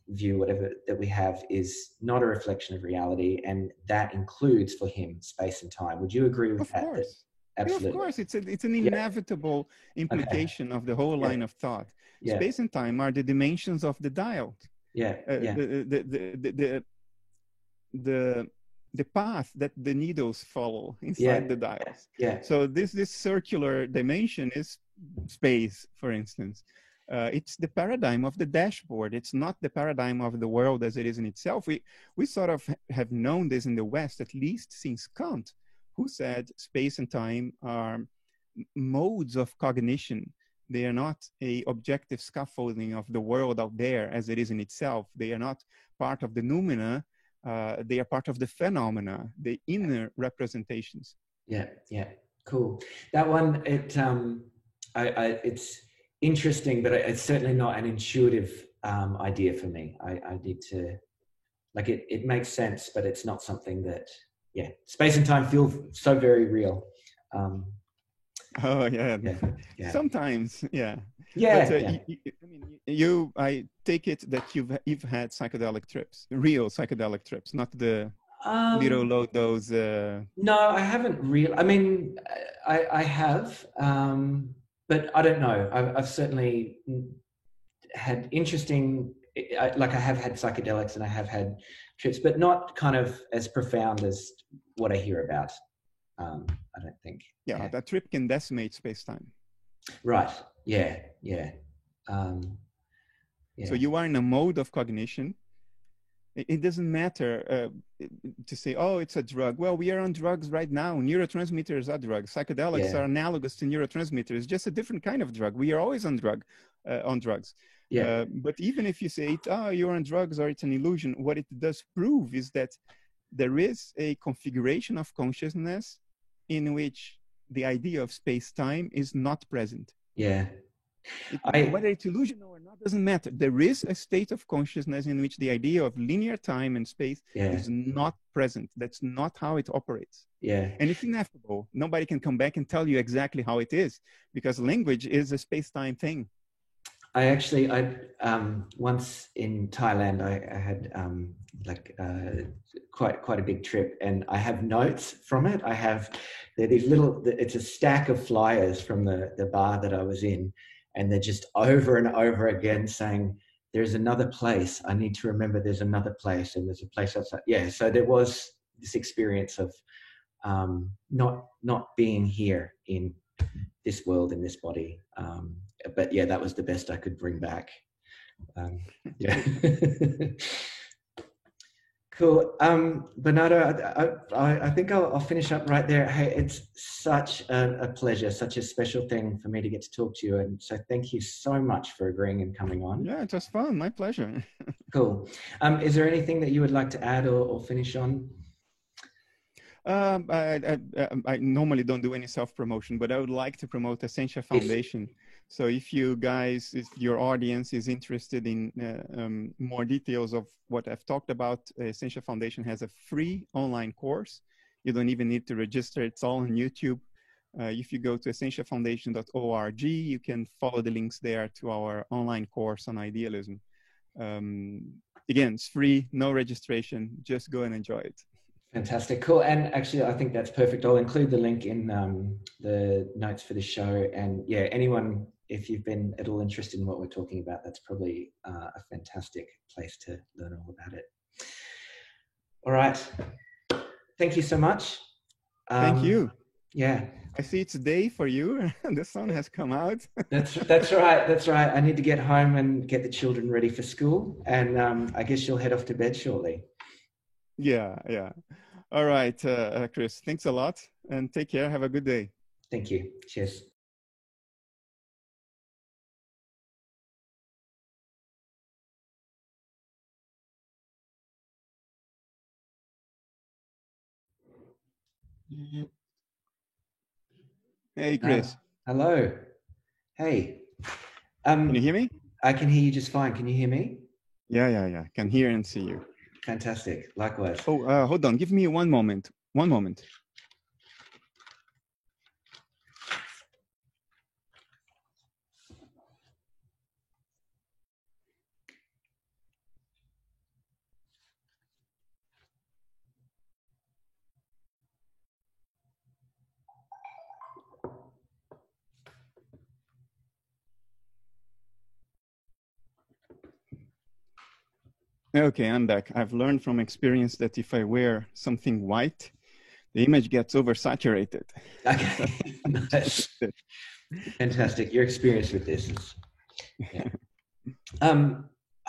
view, whatever that we have, is not a reflection of reality, and that includes for him space and time. Would you agree with that? Of course. Absolutely. Of course, it's an inevitable implication of the whole line of thought. Space and time are the dimensions of the dial. The path that the needles follow inside the dials. So this circular dimension is space, for instance. It's the paradigm of the dashboard. It's not the paradigm of the world as it is in itself. We sort of have known this in the West, at least since Kant, who said space and time are modes of cognition. They are not a objective scaffolding of the world out there as it is in itself. They are not part of the noumena. They are part of the phenomena, the inner representations. Yeah. Cool. That one, it's interesting, but it's certainly not an intuitive idea for me. I need to, like, it makes sense, but it's not something that, space and time feel so very real. Sometimes, I mean, I take it that you've had psychedelic trips, real psychedelic trips, not the little low dose. No, I haven't really. I mean, I have, but I don't know. I've certainly had interesting, like I have had psychedelics and I have had trips, but not kind of as profound as what I hear about. I don't think. That trip can decimate space-time. Right. Yeah. So you are in a mode of cognition It doesn't matter to say, oh, it's a drug. Well, we are on drugs right now. Neurotransmitters are drugs. Psychedelics are analogous to neurotransmitters, just a different kind of drug. We are always on drugs. Yeah. But even if you say, oh, you're on drugs or it's an illusion, what it does prove is that there is a configuration of consciousness in which the idea of space-time is not present. Yeah. Whether it's illusion or not doesn't matter. There is a state of consciousness in which the idea of linear time and space is not present. That's not how it operates. Yeah. And it's ineffable. Nobody can come back and tell you exactly how it is, because language is a space-time thing. I once in Thailand, I had quite a big trip, and I have notes from it. They're these it's a stack of flyers from the bar that I was in, and they're just over and over again saying, there's another place. I need to remember there's another place, and there's a place outside. Yeah, so there was this experience of not being here in this world, in this body. But yeah, that was the best I could bring back. Yeah. Cool. Bernardo, I think I'll finish up right there. Hey, it's such a pleasure, such a special thing for me to get to talk to you. And so thank you so much for agreeing and coming on. Yeah, it was fun. My pleasure. Cool. Is there anything that you would like to add or finish on? I normally don't do any self-promotion, but I would like to promote Essentia Foundation. So if you guys, if your audience is interested in more details of what I've talked about, Essentia Foundation has a free online course. You don't even need to register. It's all on YouTube. If you go to essentiafoundation.org, you can follow the links there to our online course on idealism. Again, it's free, no registration. Just go and enjoy it. Fantastic. Cool. And actually, I think that's perfect. I'll include the link in the notes for the show. And yeah, anyone, if you've been at all interested in what we're talking about, that's probably a fantastic place to learn all about it. All right. Thank you so much. Thank you. Yeah. I see it's day for you. The sun has come out. That's right. That's right. I need to get home and get the children ready for school. And I guess you'll head off to bed shortly. Yeah. All right, Chris, thanks a lot and take care. Have a good day. Thank you. Cheers. Hey, Chris. Hello. Hey. Can you hear me? I can hear you just fine. Can you hear me? Yeah. Can hear and see you. Fantastic. Likewise. Oh, hold on. Give me one moment. One moment. Okay, I'm back. I've learned from experience that if I wear something white, the image gets oversaturated. Okay. Nice. Fantastic. Your experience with this is, yeah.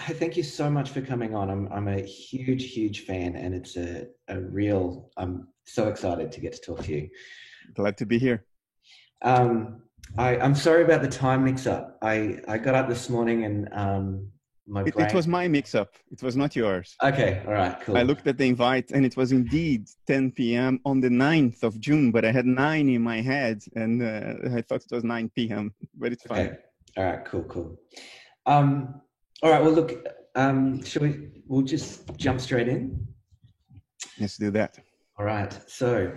Thank you so much for coming on. I'm a huge fan, and it's a real, I'm so excited to get to talk to you. Glad to be here. I'm sorry about the time mix up. I got up this morning and it was my mix-up. It was not yours. Okay, all right, cool. I looked at the invite and it was indeed 10 p.m. on the 9th of June, but I had 9 in my head and I thought it was 9 p.m., but it's fine. Okay. All right, cool. All right, well, look, we'll just jump straight in? Let's do that. All right, so